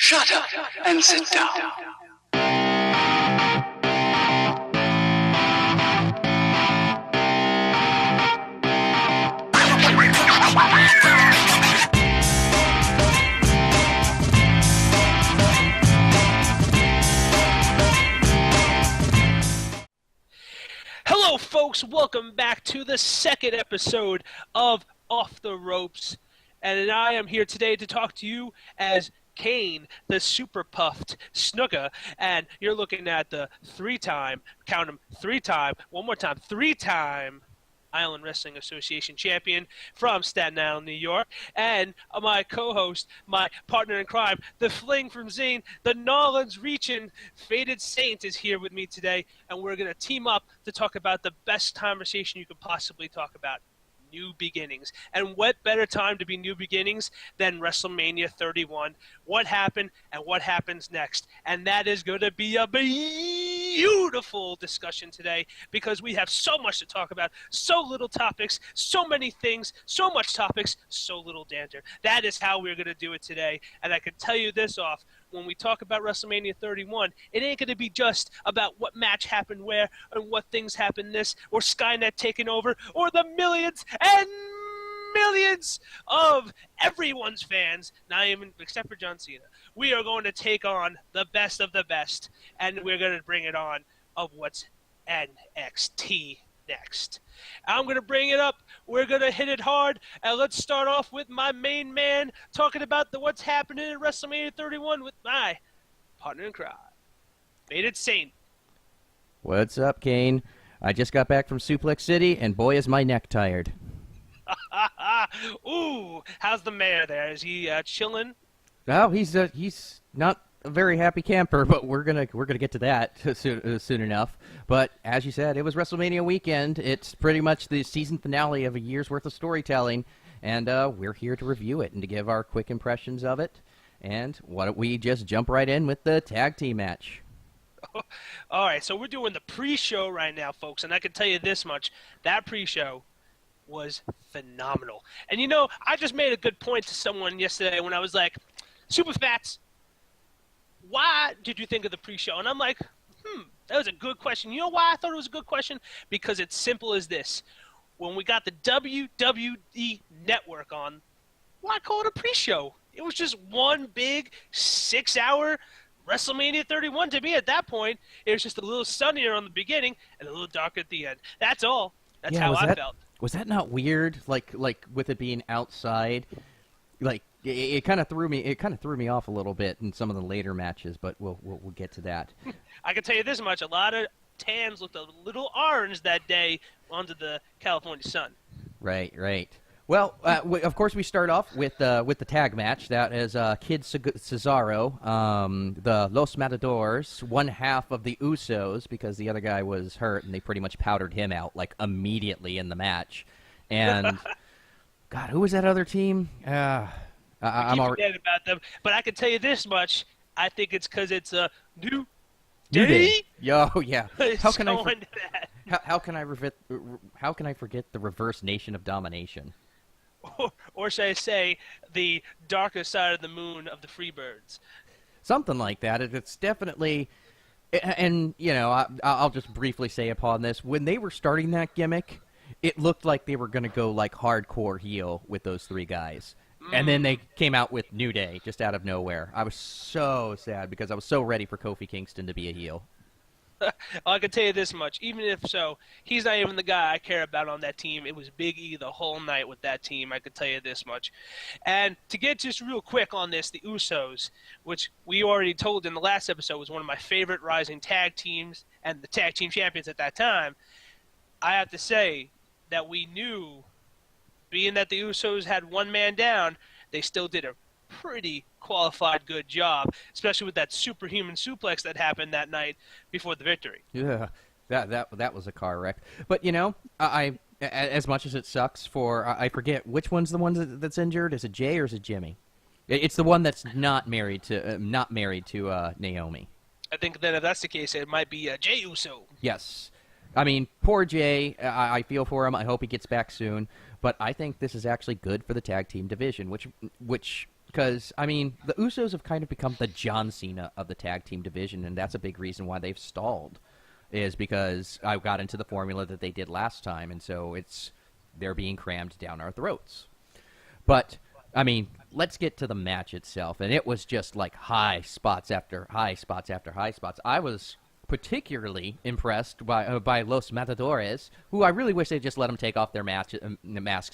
Shut up and sit down. Hello, folks. Welcome back to the second episode of Off the Ropes. And I am here today to talk to you as Kane, the super puffed Snooker. And you're looking at the three-time Island Wrestling Association champion from Staten Island, New York. And my co-host, my partner in crime, the fling from Zane, the Nolans reaching Faded Saint is here with me today. And we're going to team up to talk about the best conversation you could possibly talk about. New beginnings. And what better time to be new beginnings than WrestleMania 31? What happened and what happens next? And that is going to be a beautiful discussion today because we have so much to talk about, so little topics, so many things, so much topics, so little dander. That is how we're going to do it today. And I can tell you this off. When we talk about WrestleMania 31, it ain't going to be just about what match happened where and what things happened this, or Skynet taking over, or the millions and millions of everyone's fans, not even except for John Cena. We are going to take on the best of the best, and we're going to bring it on of what's NXT next. I'm going to bring it up. We're going to hit it hard. And let's start off with my main man talking about what's happening in WrestleMania 31 with my partner in crime, Faded Saint. What's up, Kane? I just got back from Suplex City, and boy, is my neck tired. Ooh, how's the mayor there? Is he chilling? No, he's not a very happy camper, but we're gonna get to that soon enough. But as you said, it was WrestleMania weekend. It's pretty much the season finale of a year's worth of storytelling, and we're here to review it and to give our quick impressions of it. And why don't we just jump right in with the tag team match? All right, so we're doing the pre-show right now, folks, and I can tell you this much: that pre-show was phenomenal. And you know, I just made a good point to someone yesterday when I was like, Superfats, why did you think of the pre-show? And I'm like, that was a good question. You know why I thought it was a good question? Because it's simple as this. When we got the WWE Network on, why call it a pre-show? It was just one big 6-hour WrestleMania 31 to me at that point. It was just a little sunnier on the beginning and a little darker at the end. That's all. That's how I felt. Was that not weird? Like with it being outside, like it kind of threw me. It kind of threw me off a little bit in some of the later matches, but we'll get to that. I can tell you this much: a lot of tans looked a little orange that day under the California sun. Right. Well, of course, we start off with the tag match. That is Kid Cesaro, the Los Matadors, one half of the Usos, because the other guy was hurt, and they pretty much powdered him out like immediately in the match. And God, who was that other team? I'm forgetting about them, but I can tell you this much: I think it's because it's a new day. Yo, yeah. How can How can I forget the reverse Nation of Domination? Or should I say, the darker side of the moon of the Freebirds? Something like that. It's definitely, and you know, I'll just briefly say upon this: when they were starting that gimmick, it looked like they were going to go like hardcore heel with those three guys. And then they came out with New Day just out of nowhere. I was so sad because I was so ready for Kofi Kingston to be a heel. I can tell you this much. Even if so, he's not even the guy I care about on that team. It was Big E the whole night with that team. I can tell you this much. And to get just real quick on this, the Usos, which we already told in the last episode was one of my favorite rising tag teams and the tag team champions at that time, I have to say that we knew, being that the Usos had one man down, they still did a pretty qualified good job, especially with that superhuman suplex that happened that night before the victory. Yeah, that was a car wreck. But you know, I as much as it sucks for I forget which one's the one that's injured. Is it Jay or is it Jimmy? It's the one that's not married to Naomi. I think that if that's the case, it might be Jay Uso. Yes. I mean, poor Jay. I feel for him. I hope he gets back soon. But I think this is actually good for the tag team division, which because, I mean, the Usos have kind of become the John Cena of the tag team division, and that's a big reason why they've stalled, is because I got into the formula that they did last time, and so they're being crammed down our throats. But, I mean, let's get to the match itself, and it was just like high spots after high spots after high spots. I was particularly impressed by Los Matadores, who I really wish they'd just let them take off their masks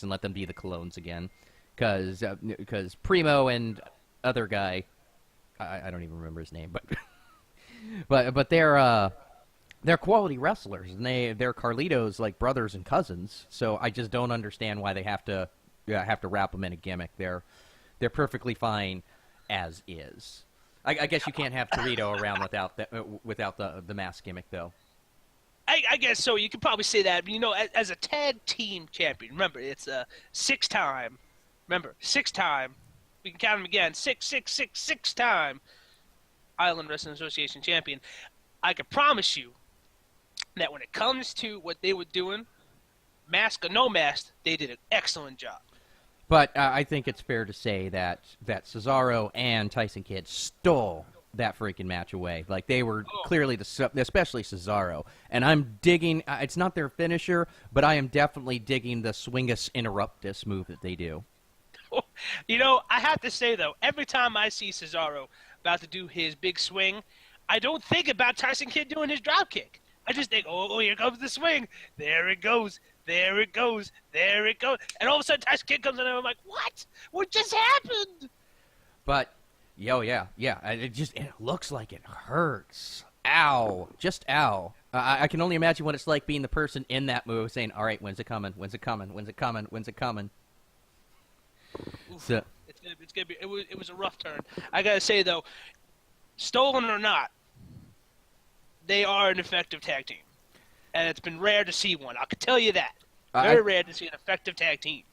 and let them be the Colognes again, because Primo and other guy, I don't even remember his name, but they're quality wrestlers, and they're Carlitos like brothers and cousins. So I just don't understand why they have to wrap them in a gimmick. They're perfectly fine as is. I guess you can't have Torito around without the mask gimmick, though. I guess so. You could probably say that. But, as a tag team champion, remember, it's a six-time. Remember, six-time. We can count them again. Six-time Island Wrestling Association champion. I can promise you that when it comes to what they were doing, mask or no mask, they did an excellent job. But I think it's fair to say that Cesaro and Tyson Kidd stole that freaking match away. Like, they were clearly especially Cesaro. And I'm digging, it's not their finisher, but I am definitely digging the Swingus Interruptus move that they do. I have to say, though, every time I see Cesaro about to do his big swing, I don't think about Tyson Kidd doing his dropkick. I just think, oh, here comes the swing. There it goes. There it goes. There it goes. And all of a sudden, Tyson Kidd comes in, and I'm like, what? What just happened? But, yeah. It looks like it hurts. Ow. Just ow. I can only imagine what it's like being the person in that move saying, all right, when's it coming? When's it coming? When's it coming? When's it coming? So, it's gonna be. It was a rough turn. I gotta say, though, stolen or not, they are an effective tag team. And it's been rare to see one. I can tell you that. Very rare to see an effective tag team.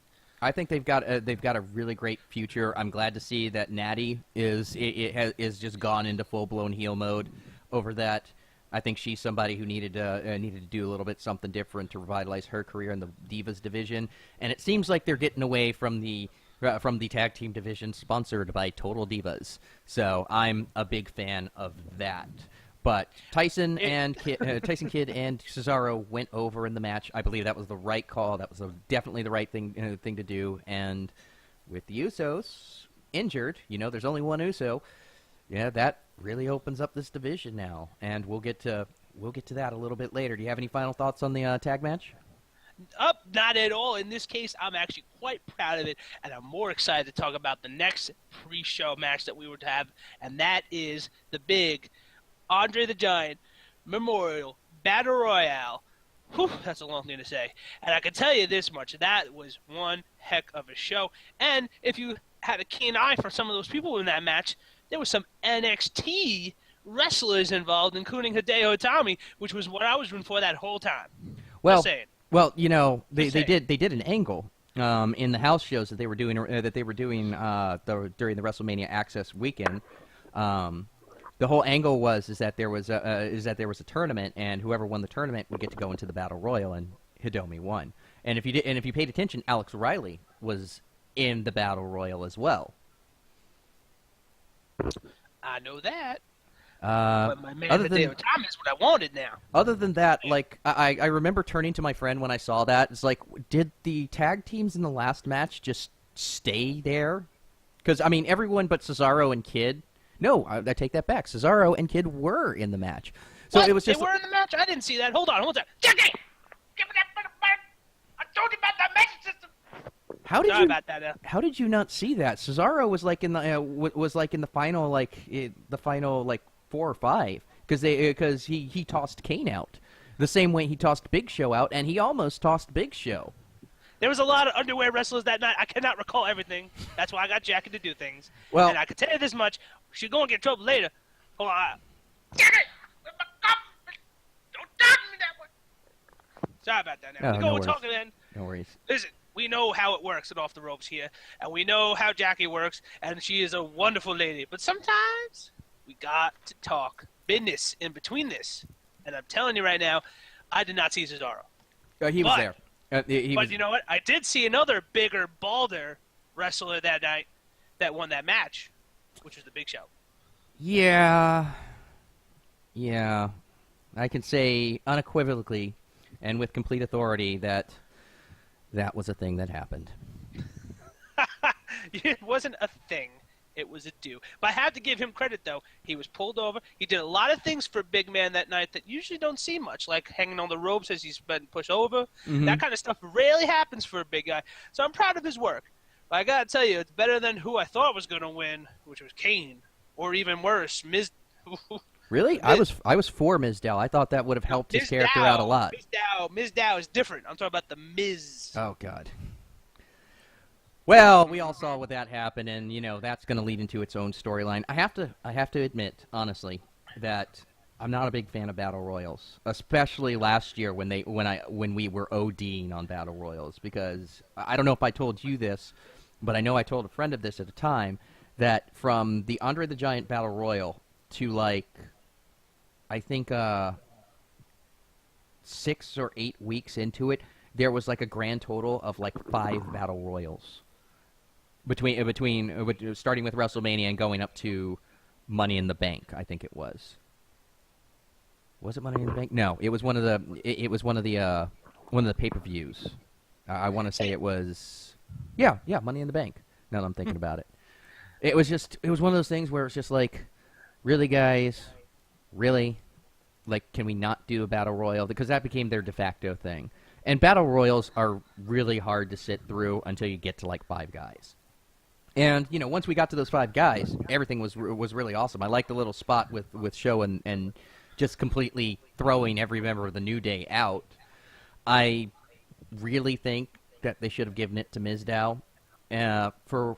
I think they've got a really great future. I'm glad to see that Natty is just gone into full-blown heel mode over that. I think she's somebody who needed to do a little bit something different to revitalize her career in the Divas division. And it seems like they're getting away from the tag team division sponsored by Total Divas. So I'm a big fan of that. But Tyson Kidd and Cesaro went over in the match. I believe that was the right call. That was definitely the right thing to do. And with the Usos injured, there's only one Uso. Yeah, that really opens up this division now, and we'll get to that a little bit later. Do you have any final thoughts on the tag match? Not at all. In this case, I'm actually quite proud of it, and I'm more excited to talk about the next pre-show match that we were to have, and that is the big Andre the Giant Memorial Battle Royale. Whew, that's a long thing to say. And I can tell you this much, that was one heck of a show. And if you had a keen eye for some of those people in that match, there was some NXT wrestlers involved, including Hideo Itami, which was what I was rooting for that whole time. Well, Just saying. Well, they did an angle in the house shows that they were doing during the WrestleMania Access weekend. The whole angle was that there was a tournament, and whoever won the tournament would get to go into the Battle Royal, and Hidomi won. And if you paid attention, Alex Riley was in the Battle Royal as well. I know that. But my man Hideo Itami is what I wanted now. Other than that, like I remember turning to my friend when I saw that. It's like, did the tag teams in the last match just stay there? Because I mean, everyone but Cesaro and Kidd. No, I take that back. Cesaro and Kidd were in the match. So what? It was just they were in the match. I didn't see that. Hold on. Jackie, give me that bird. I told you about the magic system. How did you not see that? Cesaro was like in the final 4 or 5 because he tossed Kane out the same way he tossed Big Show out, and he almost tossed Big Show. There was a lot of underwear wrestlers that night. I cannot recall everything. That's why I got Jackie to do things. Well, and I can tell you this much: she's gonna get in trouble later. Hold on, Jackie, don't talk to me that way. Sorry about that. Now we go and talk then. No worries. Listen. We know how it works at Off the Ropes here, and we know how Jackie works, and she is a wonderful lady. But sometimes we got to talk business in between this. And I'm telling you right now, I did not see Cesaro. He was there. But you know what? I did see another bigger, balder wrestler that night, that won that match, which was the Big Show. Yeah. I can say unequivocally and with complete authority that was a thing that happened. It wasn't a thing. It was a do. But I have to give him credit, though. He was pulled over. He did a lot of things for a big man that night that usually don't see much, like hanging on the ropes as he's been pushed over. Mm-hmm. That kind of stuff rarely happens for a big guy. So I'm proud of his work. But I got to tell you, it's better than who I thought was going to win, which was Kane. Or even worse, Miz. Really? I was for Mizdow. I thought that would have helped his character out a lot. Mizdow is different. I'm talking about the Miz. Oh, God. Well, we all saw what that happened, and that's going to lead into its own storyline. I have to admit, honestly, that I'm not a big fan of battle royals, especially last year when we were ODing on battle royals. Because I don't know if I told you this, but I know I told a friend of this at the time that from the Andre the Giant battle royal to I think 6 or 8 weeks into it, there was a grand total of 5 battle royals. Between starting with WrestleMania and going up to Money in the Bank, I think it was. Was it Money in the Bank? No, it was one of the pay-per-views. I want to say it was Money in the Bank. Now that I'm thinking about it, it was one of those things where it's just really, guys, really, can we not do a battle royal? Because that became their de facto thing. And battle royals are really hard to sit through until you get to 5 guys. And once we got to those 5 guys, everything was really awesome. I liked the little spot with Show and just completely throwing every member of the New Day out. I really think that they should have given it to Mizdow for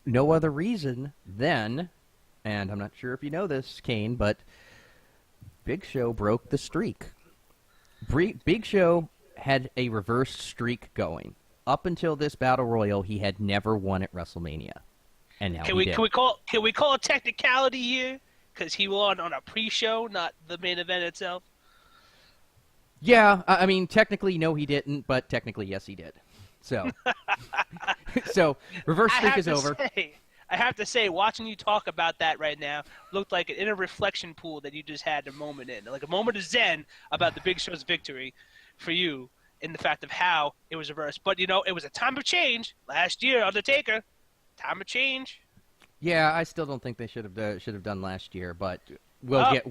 no other reason than, and I'm not sure if you know this, Kane, but Big Show broke the streak. Big Show had a reverse streak going. Up until this battle royal, he had never won at WrestleMania, and now he did. Can we call a technicality here? Because he won on a pre-show, not the main event itself. Yeah, I mean, technically, no, he didn't, but technically, yes, he did. So, reverse streak is over. I have to say, watching you talk about that right now looked like an inner reflection pool that you just had a moment in, like a moment of zen about the Big Show's victory for you. In the fact of how it was reversed. But, it was a time of change. Last year, Undertaker, time of change. Yeah, I still don't think they should have done last year, but we'll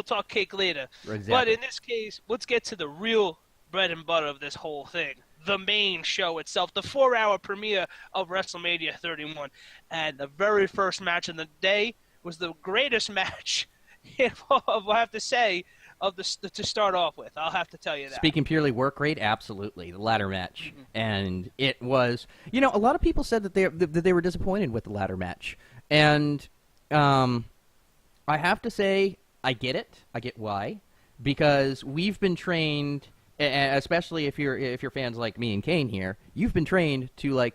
talk cake later. Exactly. But in this case, let's get to the real bread and butter of this whole thing. The main show itself, the 4-hour premiere of WrestleMania 31. And the very first match of the day was the greatest match, I have to say, to start off with. I'll have to tell you that. Speaking purely work rate, absolutely. The ladder match. Mm-hmm. And it was, a lot of people said that they were disappointed with the ladder match. And I have to say, I get it. I get why. Because we've been trained, especially if you're fans like me and Kane here, you've been trained to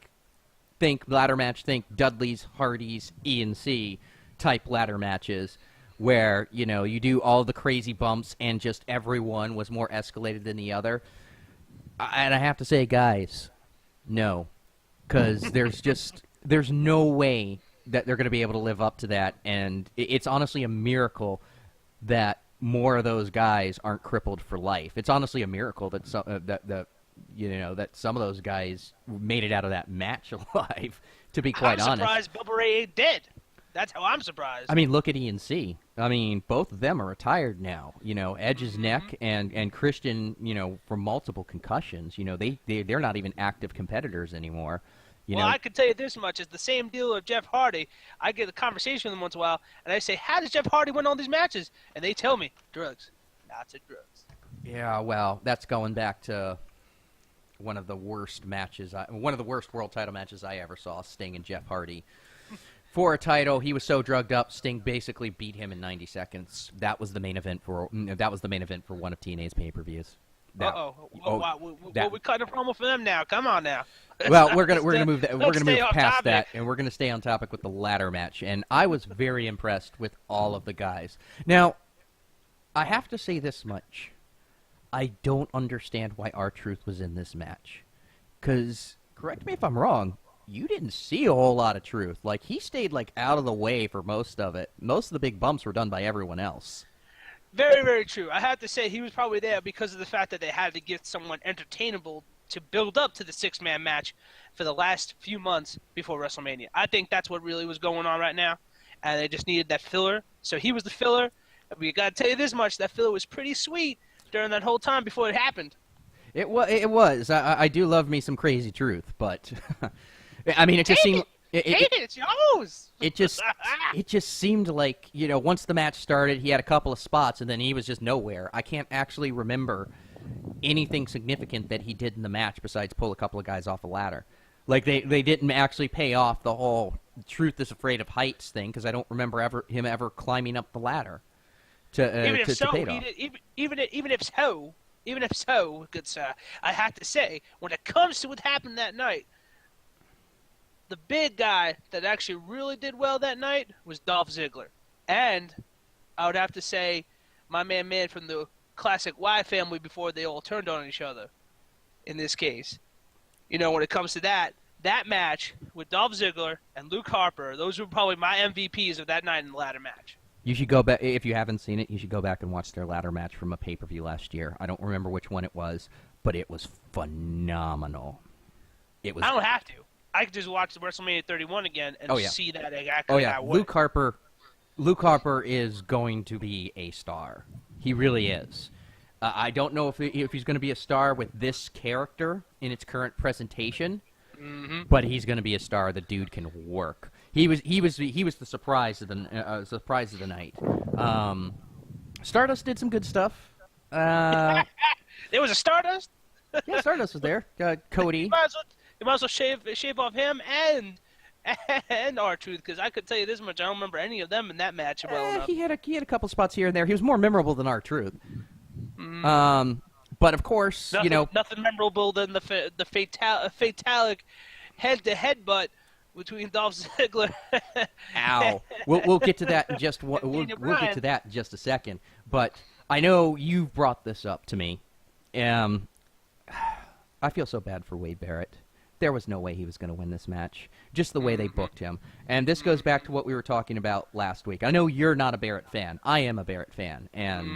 think ladder match, think Dudley's, Hardy's, E&C type ladder matches, where, you do all the crazy bumps and just everyone was more escalated than the other. And I have to say, guys, no. Because there's no way that they're going to be able to live up to that. And it's honestly a miracle that more of those guys aren't crippled for life. It's honestly a miracle that that some of those guys made it out of that match alive, to be quite honest. I'm surprised Bubba Ray ain't dead. That's how I'm surprised. I mean, look at E&C. I mean, both of them are retired now. Edge's neck and Christian, from multiple concussions. They're not even active competitors anymore. I can tell you this much. It's the same deal with Jeff Hardy. I get a conversation with them once in a while, and I say, how does Jeff Hardy win all these matches? And they tell me, drugs. Lots of drugs. Yeah, well, that's going back to one of the worst world title matches I ever saw, Sting and Jeff Hardy. For a title, he was so drugged up, Sting basically beat him in 90 seconds. That was the main event for one of TNA's pay-per-views. We're cutting a promo for them now. Come on now. Well, we're gonna move past that, and we're gonna stay on topic with the ladder match. And I was very impressed with all of the guys. Now, I have to say this much: I don't understand why R-Truth was in this match, because correct me if I'm wrong, you didn't see a whole lot of Truth. Like, he stayed, like, out of the way for most of it. Most of the big bumps were done by everyone else. Very, very true. I have to say he was probably there because of the fact that they had to get someone entertainable to build up to the six-man match for the last few months before WrestleMania. I think that's what really was going on right now, and they just needed that filler. So he was the filler. We got to tell you this much, that filler was pretty sweet during that whole time before it happened. It was. I do love me some Crazy Truth, but I mean, it just seemed. It's yours. It just seemed like, you know, once the match started, he had a couple of spots, and then he was just nowhere. I can't actually remember anything significant that he did in the match besides pull a couple of guys off a ladder. Like, they didn't actually pay off the whole Truth is afraid of heights thing, because I don't remember him ever climbing up the ladder to pay it off. Even if so, good sir, I have to say, when it comes to what happened that night, the big guy that actually really did well that night was Dolph Ziggler. And I would have to say my man from the classic Y family before they all turned on each other in this case. You know, when it comes to that match with Dolph Ziggler and Luke Harper, those were probably my MVPs of that night in the ladder match. You should go back, if you haven't seen it, you should go back and watch their ladder match from a pay-per-view last year. I don't remember which one it was, but it was phenomenal. I don't have to. I could just watch the WrestleMania 31 again and see that exactly. Oh yeah, Luke Harper is going to be a star. He really is. I don't know if he's going to be a star with this character in its current presentation, but he's going to be a star. The dude can work. He was the surprise of the night. Stardust did some good stuff. There was a Stardust. Yeah, Stardust was there. Cody. You might as well shave off him and R-Truth, because I could tell you this much: I don't remember any of them in that match well enough. He had a couple spots here and there. He was more memorable than R-Truth. But of course, nothing memorable than the fatalic head-to-head butt between Dolph Ziggler. Ow! We'll get to that in just we'll get to that in just a second. But I know you've brought this up to me. I feel so bad for Wade Barrett. There was no way he was going to win this match, just the way they booked him. And this goes back to what we were talking about last week. I know you're not a Barrett fan. I am a Barrett fan, and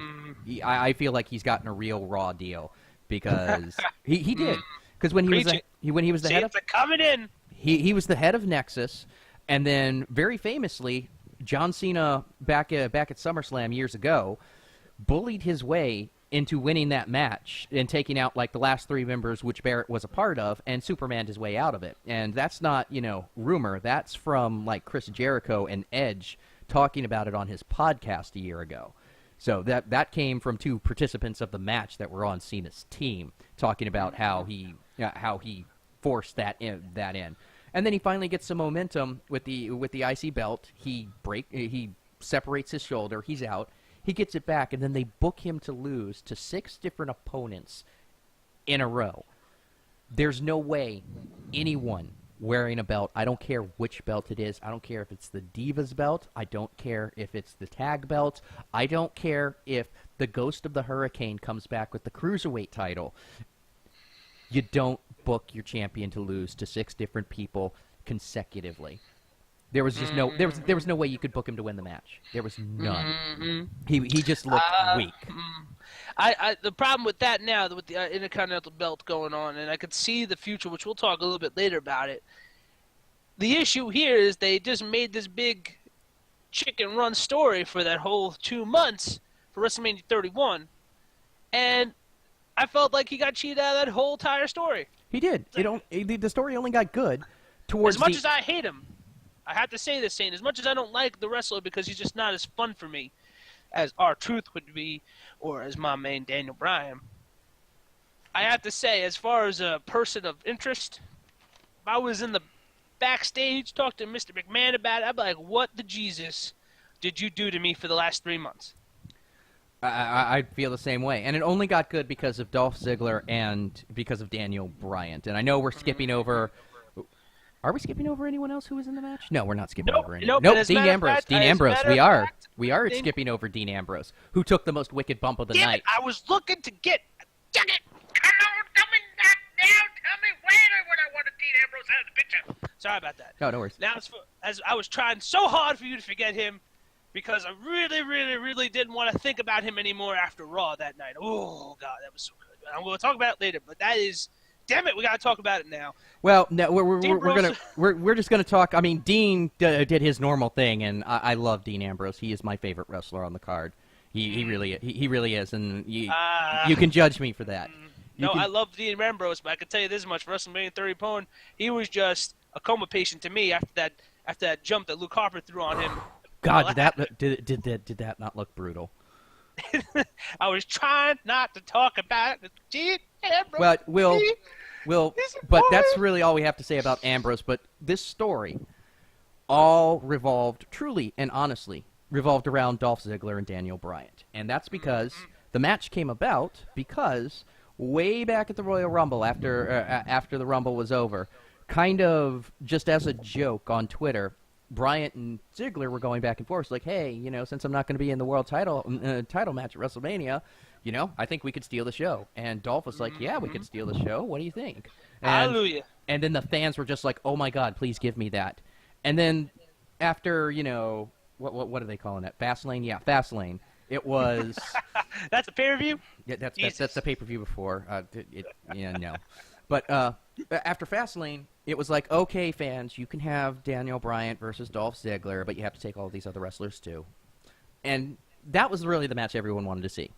I feel like he's gotten a real raw deal because he did. Because when he was the head of coming in, he was the head of Nexus, and then very famously, John Cena back at SummerSlam years ago bullied his way into winning that match and taking out like the last three members, which Barrett was a part of, and Supermaned his way out of it. And that's not, rumor. That's from like Chris Jericho and Edge talking about it on his podcast a year ago. So that came from two participants of the match that were on Cena's team, talking about how he forced that in. And then he finally gets some momentum with the IC belt. He separates his shoulder. He's out. He gets it back, and then they book him to lose to 6 different opponents in a row. There's no way anyone wearing a belt, I don't care which belt it is, I don't care if it's the Divas belt, I don't care if it's the tag belt, I don't care if the Ghost of the Hurricane comes back with the Cruiserweight title. You don't book your champion to lose to 6 different people consecutively. There was just no way you could book him to win the match. There was none. He just looked weak. The problem with that now, with the Intercontinental belt going on, and I could see the future, which we'll talk a little bit later about it. The issue here is they just made this big chicken run story for that whole 2 months for WrestleMania 31, and I felt like he got cheated out of that whole entire story. He did. The story only got good towards as much as I hate him. I have to say this, Shane, as much as I don't like the wrestler because he's just not as fun for me as R-Truth would be or as my main Daniel Bryan, I have to say, as far as a person of interest, if I was in the backstage talking to Mr. McMahon about it, I'd be like, what the Jesus did you do to me for the last 3 months? I feel the same way. And it only got good because of Dolph Ziggler and because of Daniel Bryan. And I know we're skipping over... Are we skipping over anyone else who was in the match? No, we're not skipping over anyone. Nope, Dean Ambrose. Dean Ambrose. We are skipping over Dean Ambrose, who took the most wicked bump of the night. I was looking to get... Dang it! Come on, come in that down. Tell me later when I wanted Dean Ambrose out of the picture. Sorry about that. No worries. Now, as I was trying so hard for you to forget him, because I really, really, really didn't want to think about him anymore after Raw that night. Oh, God, that was so good. I'm going to talk about it later, but that is... Damn it, we got to talk about it now. Well, no, we're just gonna talk. I mean, Dean did his normal thing, and I love Dean Ambrose. He is my favorite wrestler on the card. He really is, and you can judge me for that. I love Dean Ambrose, but I can tell you this much: WrestleMania 30 Pone, he was just a coma patient to me after that jump that Luke Harper threw on him. God, did that not look brutal? I was trying not to talk about it. Dean Ambrose. Well, but that's really all we have to say about Ambrose. But this story all truly and honestly revolved around Dolph Ziggler and Daniel Bryan. And that's because the match came about because way back at the Royal Rumble, after the Rumble was over, kind of just as a joke on Twitter, Bryant and Ziggler were going back and forth, like, hey, since I'm not going to be in the world title match at WrestleMania, I think we could steal the show. And Dolph was like, yeah, we could steal the show. What do you think? Hallelujah. And then the fans were just like, oh, my God, please give me that. And then after, what are they calling that? Fastlane? Yeah, Fastlane. It was... That's a pay-per-view? Yeah, that's the pay-per-view before. No. But after Fastlane, it was like, okay, fans, you can have Daniel Bryan versus Dolph Ziggler, but you have to take all these other wrestlers too. And that was really the match everyone wanted to see.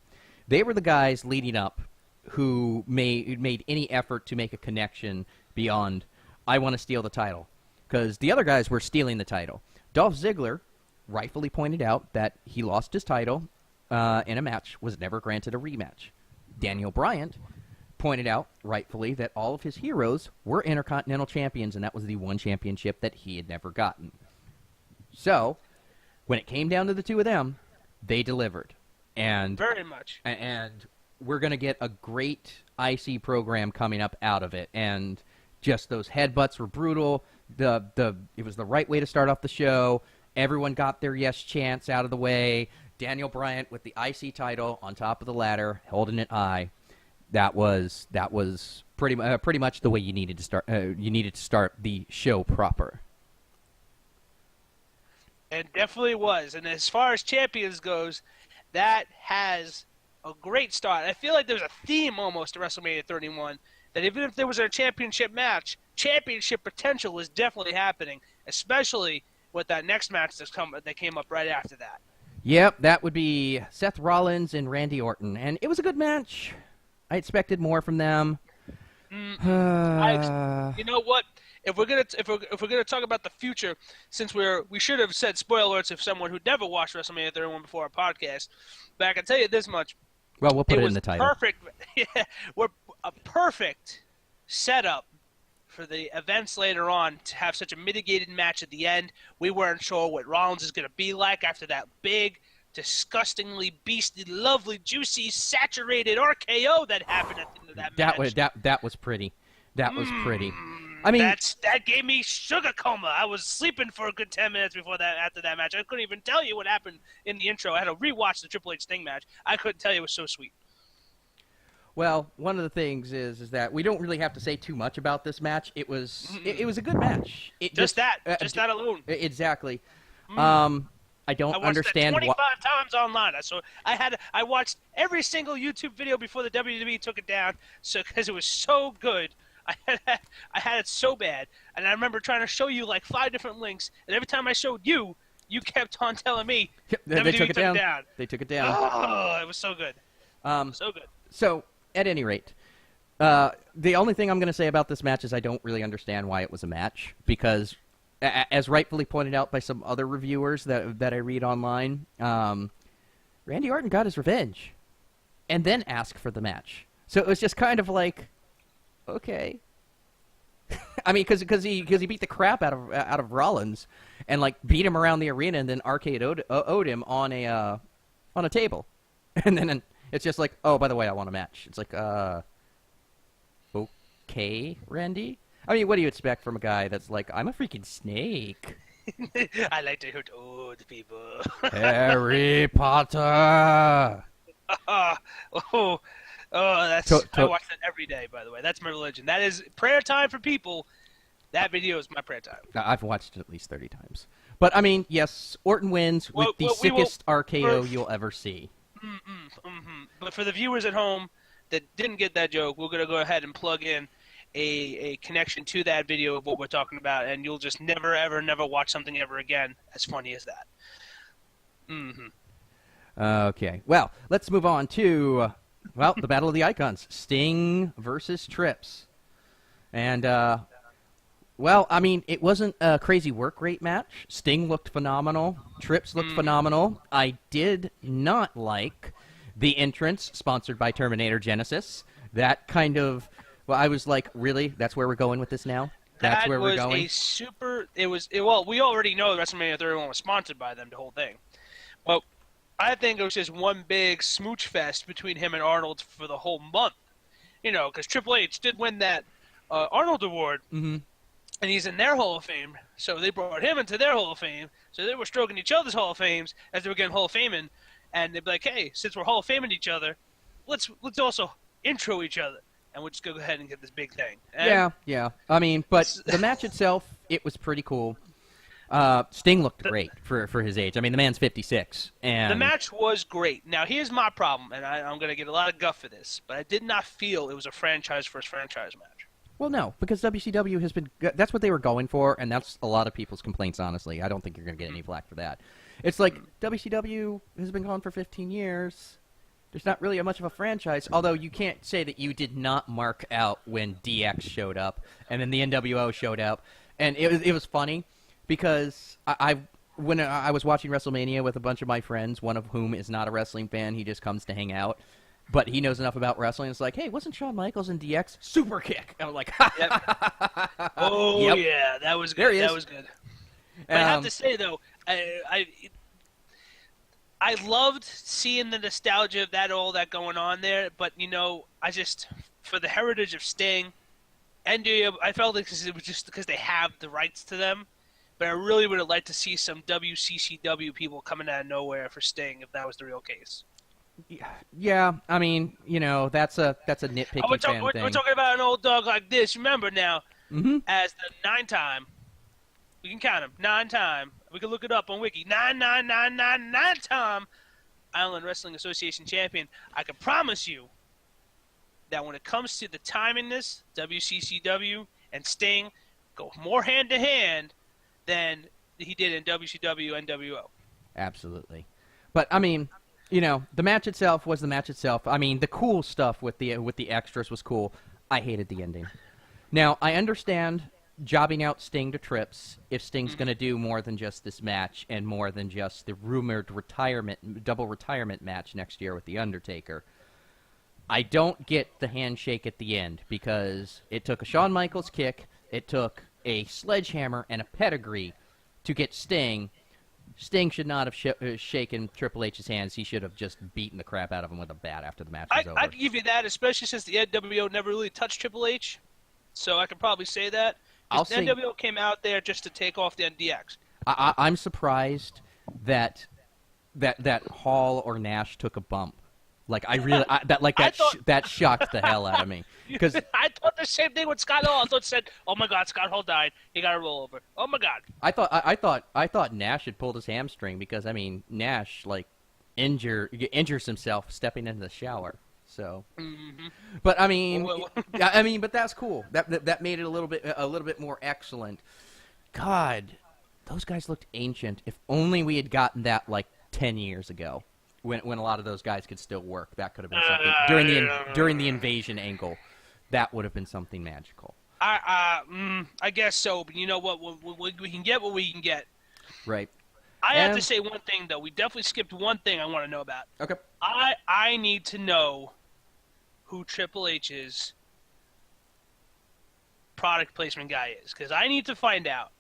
They were the guys leading up who made any effort to make a connection beyond, I want to steal the title. Because the other guys were stealing the title. Dolph Ziggler rightfully pointed out that he lost his title in a match, was never granted a rematch. Daniel Bryan pointed out, rightfully, that all of his heroes were Intercontinental Champions, and that was the one championship that he had never gotten. So, when it came down to the two of them, they delivered. And very much. And we're going to get a great IC program coming up out of it. And just those headbutts were brutal. It was the right way to start off the show. Everyone got their yes chants out of the way. Daniel Bryan with the IC title on top of the ladder, holding it high. That was pretty much the way you needed to start. You needed to start the show proper. It definitely was. And as far as champions goes, that has a great start. I feel like there's a theme almost to WrestleMania 31 that even if there was a championship match, championship potential is definitely happening, especially with that next match that came up right after that. Yep, that would be Seth Rollins and Randy Orton, and it was a good match. I expected more from them. You know what? If we're gonna talk about the future, since we should have said spoiler alerts if someone who never watched WrestleMania 31 before our podcast, but I can tell you this much. Well, we'll put it in the title. We're a perfect setup for the events later on to have such a mitigated match at the end. We weren't sure what Rollins is going to be like after that big, disgustingly beastly, lovely, juicy, saturated RKO that happened at the end of that match. That was pretty. That was pretty. I mean, that gave me sugar coma. I was sleeping for a good 10 minutes after that match. I couldn't even tell you what happened in the intro. I had to rewatch the Triple H Sting match. I couldn't tell you. It was so sweet. Well, one of the things is that we don't really have to say too much about this match. It was a good match. Just that alone. Exactly. I don't understand why. I watched that 25 times online. I watched every single YouTube video before the WWE took it down, because it was so good. I had it so bad, and I remember trying to show you like 5 different links, and every time I showed you, you kept on telling me they took it down. They took it down. Oh, it was so good. So good. So, at any rate, the only thing I'm going to say about this match is I don't really understand why it was a match, because, as rightfully pointed out by some other reviewers that I read online, Randy Orton got his revenge, and then asked for the match. So it was just kind of like, okay. I mean, because he beat the crap out of Rollins, and like beat him around the arena, and then RKO'd him on a table, and then it's just like, oh, by the way, I want a match. It's like, okay, Randy. I mean, what do you expect from a guy that's like, I'm a freaking snake? I like to hurt old people. Harry Potter. Oh, I watch that every day, by the way. That's my religion. That is prayer time for people. That video is my prayer time. I've watched it at least 30 times. But, I mean, yes, Orton wins with the sickest RKO you'll ever see. But for the viewers at home that didn't get that joke, we're going to go ahead and plug in a connection to that video of what we're talking about, and you'll just never, ever, never watch something ever again as funny as that. Okay. Well, let's move on to, the Battle of the Icons. Sting versus Trips. And, I mean, it wasn't a crazy work rate match. Sting looked phenomenal. Trips looked phenomenal. I did not like the entrance sponsored by Terminator Genesis. That kind of, I was like, really? That's where we're going with this now? That's where we're going? We already know WrestleMania 31 was sponsored by them, the whole thing. Well, I think it was just one big smooch fest between him and Arnold for the whole month. Because Triple H did win that Arnold Award. Mm-hmm. And he's in their Hall of Fame, so they brought him into their Hall of Fame. So they were stroking each other's Hall of Fames as they were getting Hall of Faming. And they'd be like, hey, since we're Hall of Faming each other, let's also intro each other. And we'll just go ahead and get this big thing. And yeah. I mean, but the match itself, it was pretty cool. Sting looked great for his age. I mean, the man's 56. And the match was great. Now, here's my problem, and I'm going to get a lot of guff for this, but I did not feel it was a franchise versus franchise match. Well, no, because WCW has been – that's what they were going for, and that's a lot of people's complaints, honestly. I don't think you're going to get any flack for that. It's like WCW has been gone for 15 years. There's not really much of a franchise, although you can't say that you did not mark out when DX showed up and then the NWO showed up. And it was funny because when I was watching WrestleMania with a bunch of my friends, one of whom is not a wrestling fan, he just comes to hang out. But he knows enough about wrestling. It's like, hey, wasn't Shawn Michaels in DX? Super kick. And I'm like, Oh, yeah, that was good. That was good. But I have to say, though, I loved seeing the nostalgia of all that going on there. But, I just, for the heritage of Sting, I felt like it was just because they have the rights to them. But I really would have liked to see some WCCW people coming out of nowhere for Sting if that was the real case. Yeah, I mean, that's a nitpicky fan thing. We're talking about an old dog like this. Remember now, as the 9-time, we can count him, 9-time. We can look it up on Wiki. 9-time Island Wrestling Association champion. I can promise you that when it comes to the timiness, WCCW and Sting go more hand to hand than he did in WCW NWO. Absolutely, but I mean. The match itself was the match itself. I mean, the cool stuff with the extras was cool. I hated the ending. Now, I understand jobbing out Sting to Trips if Sting's going to do more than just this match and more than just the rumored double retirement match next year with The Undertaker. I don't get the handshake at the end because it took a Shawn Michaels kick, it took a sledgehammer and a pedigree to get Sting. Sting should not have shaken Triple H's hands. He should have just beaten the crap out of him with a bat after the match was over. I can give you that, especially since the NWO never really touched Triple H. So I can probably say that. The NWO came out there just to take off the NDX. I'm surprised that Hall or Nash took a bump. Like that shocked the hell out of me. Because I thought the same thing with Scott Hall. I thought said, "Oh my God, Scott Hall died. He got a rollover." Oh my God. I thought Nash had pulled his hamstring because Nash injures himself stepping into the shower. So, but but that's cool. That made it a little bit more excellent. God, those guys looked ancient. If only we had gotten that like 10 years ago. When a lot of those guys could still work, that could have been something during the invasion angle. That would have been something magical. I guess so, but you know what? We can get what we can get. Right. I have to say one thing though. We definitely skipped one thing I want to know about. Okay. I need to know who Triple H's product placement guy is, because I need to find out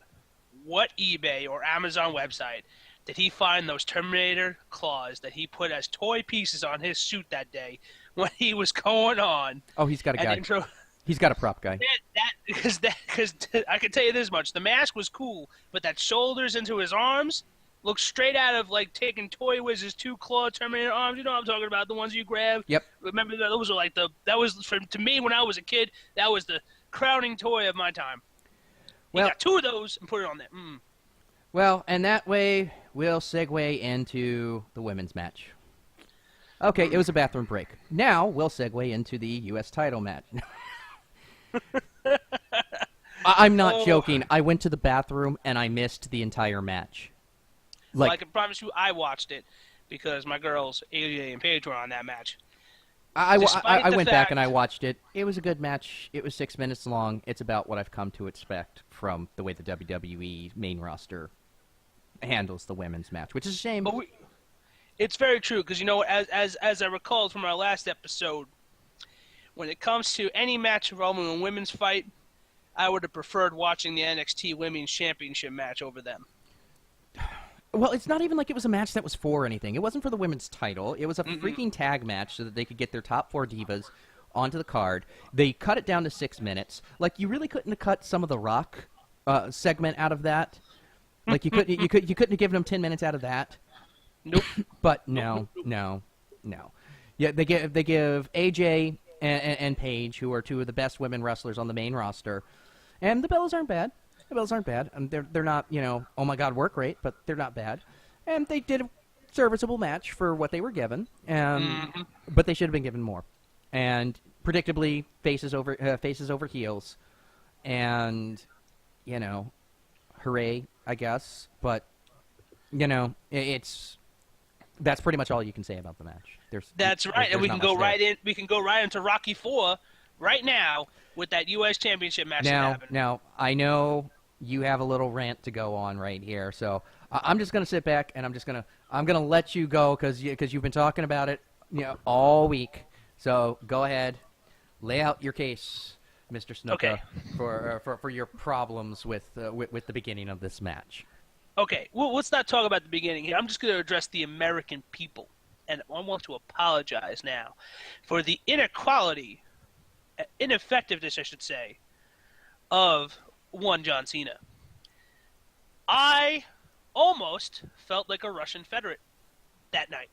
what eBay or Amazon website did he find those Terminator claws that he put as toy pieces on his suit that day when he was going on. Oh, he's got a guy. He's got a prop guy. Because I can tell you this much: the mask was cool, but that shoulders into his arms, Looks straight out of, like, taking Toy Wiz's 2-claw Terminator arms. You know what I'm talking about, the ones you grab. Yep. Remember, those are like to me, when I was a kid, that was the crowning toy of my time. Well, you got 2 of those and put it on there. Well, and that way we'll segue into the women's match. Okay, it was a bathroom break. Now we'll segue into the U.S. title match. I'm not joking. I went to the bathroom and I missed the entire match. Well, I can promise you I watched it because my girls, AJ and Paige, were on that match. I went back and I watched it. It was a good match. It was 6 minutes long. It's about what I've come to expect from the way the WWE main roster handles the women's match, which is a shame. But it's very true because, you know, as I recalled from our last episode, when it comes to any match involving a women's fight, I would have preferred watching the NXT Women's Championship match over them. Well, it's not even like it was a match that was for anything. It wasn't for the women's title. It was a freaking tag match so that they could get their top 4 divas onto the card. They cut it down to 6 minutes. Like, you really couldn't have cut some of the Rock segment out of that. Like, you couldn't have given them 10 minutes out of that. Nope. But no. Yeah, they give AJ and Paige, who are 2 of the best women wrestlers on the main roster, and the bells aren't bad. The bells aren't bad. And they're not, you know, oh my God, work rate, but they're not bad. And they did a serviceable match for what they were given. But they should have been given more. And predictably, faces over heels. And, you know, hooray, I guess. But, you know, that's pretty much all you can say about the match. That's right, and we can go right in. We can go right into Rocky IV right now with that U.S. Championship match. Now, I know you have a little rant to go on right here, so I'm just gonna sit back and I'm gonna let you go because you've been talking about it, you know, all week. So go ahead, lay out your case, Mr. Snuka, for your problems with the beginning of this match. Okay, well, let's not talk about the beginning here. I'm just going to address the American people, and I want to apologize now for the ineffectiveness, I should say, of one John Cena. I almost felt like a Russian Federate that night.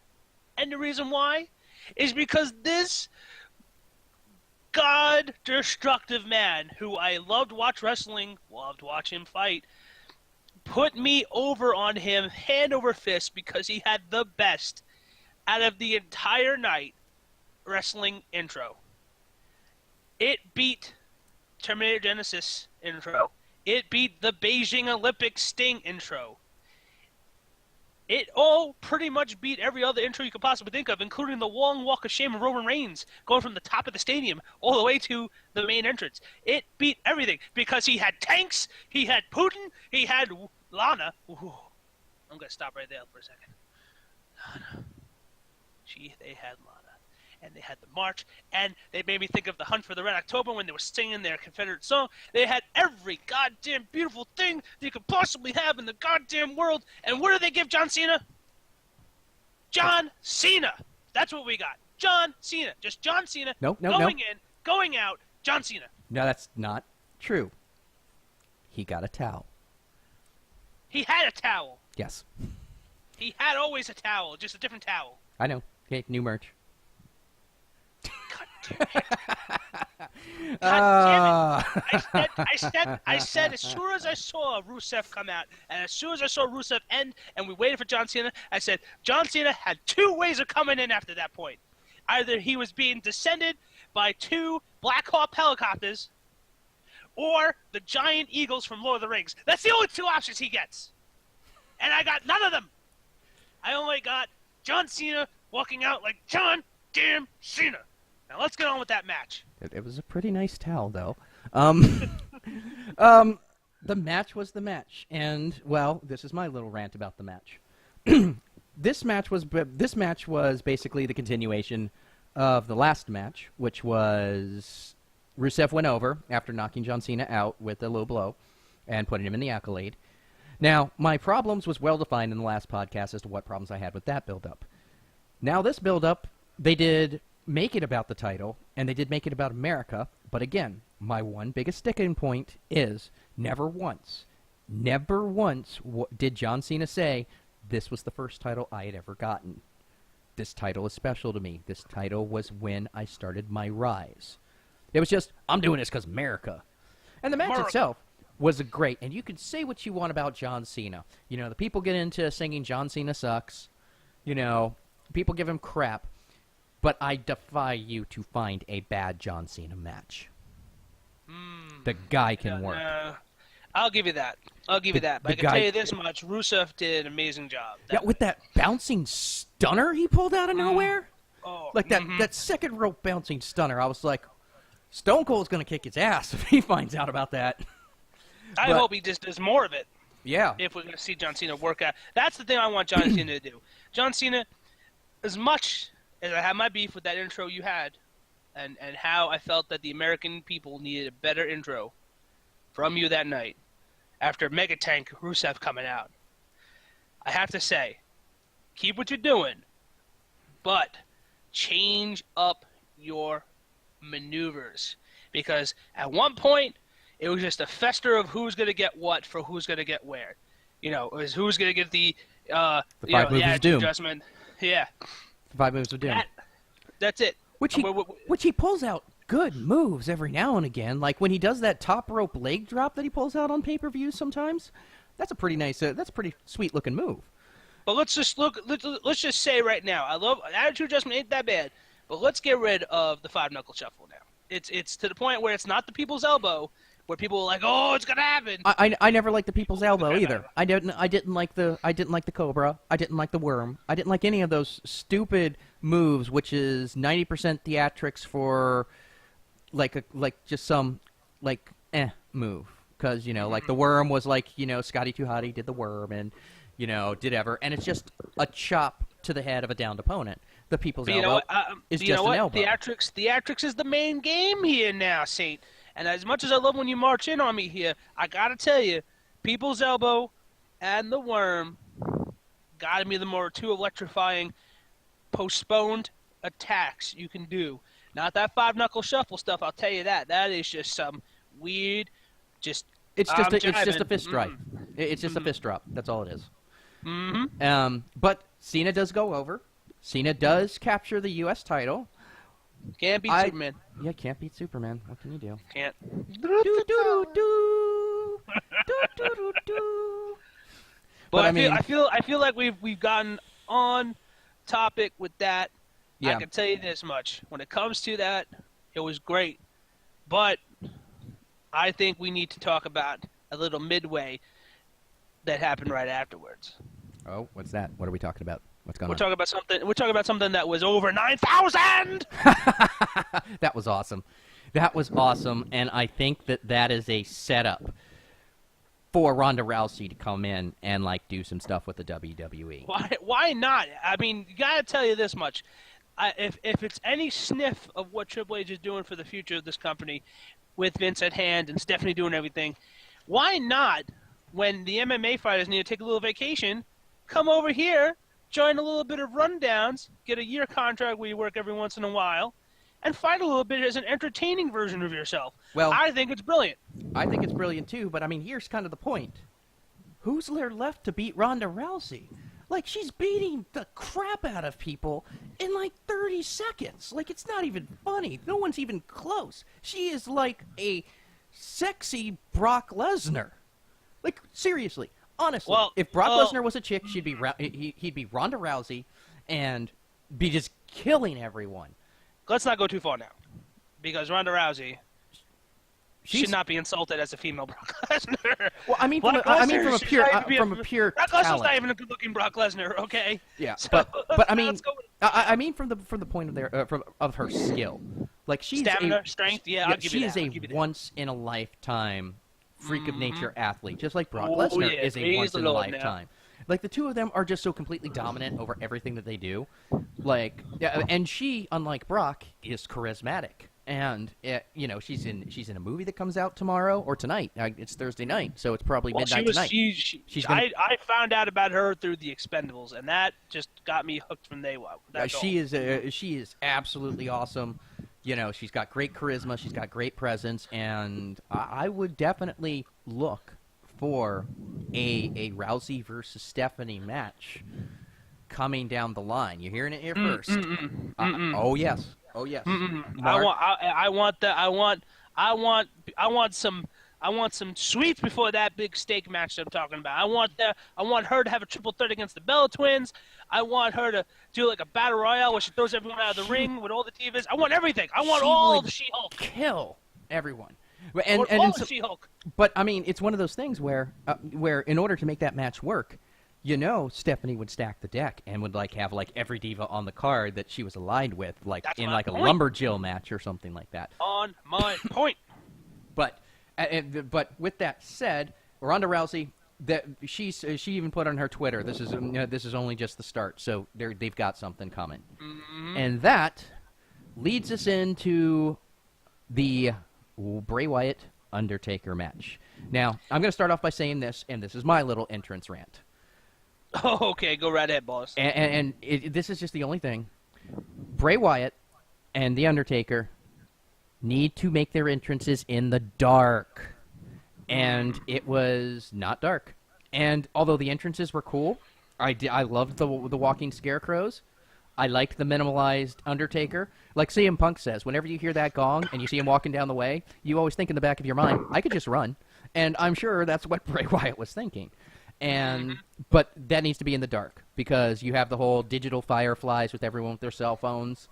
And the reason why is because this God-destructive man who I loved watch wrestling, loved watch him fight, put me over on him hand over fist because he had the best out of the entire night wrestling intro. It beat Terminator Genesis intro. It beat the Beijing Olympic Sting intro. It all pretty much beat every other intro you could possibly think of, including the long walk of shame of Roman Reigns, going from the top of the stadium all the way to the main entrance. It beat everything because he had tanks, he had Putin, he had Lana. Ooh, I'm going to stop right there for a second. Lana. They had Lana. And they had the march, and they made me think of the Hunt for the Red October when they were singing their Confederate song. They had every goddamn beautiful thing that you could possibly have in the goddamn world. And what did they give John Cena? John Cena. That's what we got. John Cena. Just John Cena. No. Going in, going out, John Cena. No, that's not true. He got a towel. He had a towel. Yes. He had always a towel, just a different towel. I know. Okay, new merch. God damn it. I said as soon as I saw Rusev come out, and as soon as I saw Rusev end, and we waited for John Cena, I said, John Cena had 2 ways of coming in after that point. Either he was being descended by 2 Black Hawk helicopters, or the giant eagles from Lord of the Rings. That's the only 2 options he gets. And I got none of them. I only got John Cena walking out like John damn Cena. Now let's get on with that match. It was a pretty nice towel, though. The match was the match, and well, this is my little rant about the match. This match was basically the continuation of the last match, which was Rusev went over after knocking John Cena out with a low blow and putting him in the Accolade. Now, my problems was well defined in the last podcast as to what problems I had with that build-up. Now, this build-up, they did make it about the title, and they did make it about America, but again, my one biggest sticking point is never once did John Cena say, this was the first title I had ever gotten. This title is special to me. This title was when I started my rise. It was just, I'm doing this because America. And the match itself was great. And you can say what you want about John Cena. You know, the people get into singing John Cena sucks. You know, people give him crap. But I defy you to find a bad John Cena match. The guy can work. I'll give you that. But I can tell you this much. Rusev did an amazing job. With that bouncing stunner he pulled out of nowhere. Oh, like that second rope bouncing stunner. I was like, Stone Cold's going to kick his ass if he finds out about that. I hope he just does more of it. Yeah. If we're going to see John Cena work out. That's the thing I want John Cena to do. John Cena, as much as I have my beef with that intro you had, and how I felt that the American people needed a better intro from you that night, after Mega Tank Rusev coming out, I have to say, keep what you're doing, but change up your maneuvers. Because at one point, it was just a fester of who's going to get what for who's going to get where. You know, it was who's going to get the 5 moves of doom. Adjustment. Yeah. The 5 moves of doom. That's it. Which he pulls out good moves every now and again. Like when he does that top rope leg drop that he pulls out on pay-per-view sometimes. That's a pretty nice, that's a pretty sweet looking move. But let's just say right now, I love attitude adjustment ain't that bad, but let's get rid of the 5-knuckle shuffle now. It's to the point where it's not the people's elbow, where people are like, oh, it's gonna happen. I never liked the people's elbow either. I didn't like the Cobra. I didn't like the Worm. I didn't like any of those stupid moves, which is 90% theatrics for just some move. Because like the Worm was like Scotty 2 Hotty did the Worm and did ever, and it's just a chop to the head of a downed opponent. The people's elbow is just an elbow. Theatrics is the main game here now, Saint. And as much as I love when you march in on me here, I gotta tell you, people's elbow and the Worm gotta be the more two electrifying postponed attacks you can do. Not that 5-knuckle shuffle stuff, I'll tell you that. That is just some weird, it's just a fist strike. It's just a fist drop. That's all it is. But Cena does go over. Cena does capture the U.S. title. Can't beat Superman. Yeah, can't beat Superman. What can you do? Can't. But I feel like we've gotten on topic with that. Yeah. I can tell you this much: when it comes to that, it was great. But I think we need to talk about a little midway that happened right afterwards. Oh, what's that? What are we talking about? What's going on? We're talking about something that was over 9,000. That was awesome. That was awesome, and I think that is a setup for Ronda Rousey to come in and do some stuff with the WWE. Why not? I mean, you gotta tell you this much: if it's any sniff of what Triple H is doing for the future of this company, with Vince at hand and Stephanie doing everything, why not? When the MMA fighters need to take a little vacation, come over here. Join a little bit of rundowns, get a year contract where you work every once in a while, and fight a little bit as an entertaining version of yourself. Well, I think it's brilliant. I think it's brilliant too, but I mean, here's kind of the point. Who's there left to beat Ronda Rousey? She's beating the crap out of people in 30 seconds. It's not even funny. No one's even close. She is like a sexy Brock Lesnar. Seriously. Honestly, if Brock Lesnar was a chick, he'd be Ronda Rousey, and be just killing everyone. Let's not go too far now, because Ronda Rousey should not be insulted as a female Brock Lesnar. Well, I mean from a pure Brock Lesnar's not even a good-looking Brock Lesnar, okay? Yeah, so, but I mean from the point of her skill, she's stamina, strength. Yeah, I'll give you that. She is a once in a lifetime freak of nature athlete, just like Brock Lesnar is a once in a lifetime. The two of them are just so completely dominant over everything that they do. And she, unlike Brock, is charismatic. And she's in a movie that comes out tomorrow or tonight. It's Thursday night, so it's probably midnight tonight. I found out about her through The Expendables, and that just got me hooked from day one. She is absolutely awesome. She's got great charisma, she's got great presence, and I would definitely look for a Rousey versus Stephanie match coming down the line. You're hearing it here first. Oh yes. I want some sweets before that big steak match that I'm talking about. I want her to have a triple threat against the Bella Twins. I want her to do like a battle royale where she throws everyone out of the ring with all the divas. I want everything. I want all the She-Hulk. Kill everyone. And all the She-Hulk. But I mean, it's one of those things where in order to make that match work, Stephanie would stack the deck and would have every diva on the card that she was aligned with, That's in my a point. Lumberjill match or something like that. On my point. But with that said, Ronda Rousey, that she even put on her Twitter, this is only just the start, so they've got something coming, and that leads us into the Bray Wyatt Undertaker match. Now, I'm going to start off by saying this, and this is my little entrance rant. Oh, okay, go right ahead, boss. And this is just the only thing. Bray Wyatt and The Undertaker need to make their entrances in the dark. And it was not dark. And although the entrances were cool, I loved the walking scarecrows. I liked the minimalized Undertaker. Like CM Punk says, whenever you hear that gong and you see him walking down the way, you always think in the back of your mind, I could just run. And I'm sure that's what Bray Wyatt was thinking. But that needs to be in the dark because you have the whole digital fireflies with everyone with their cell phones.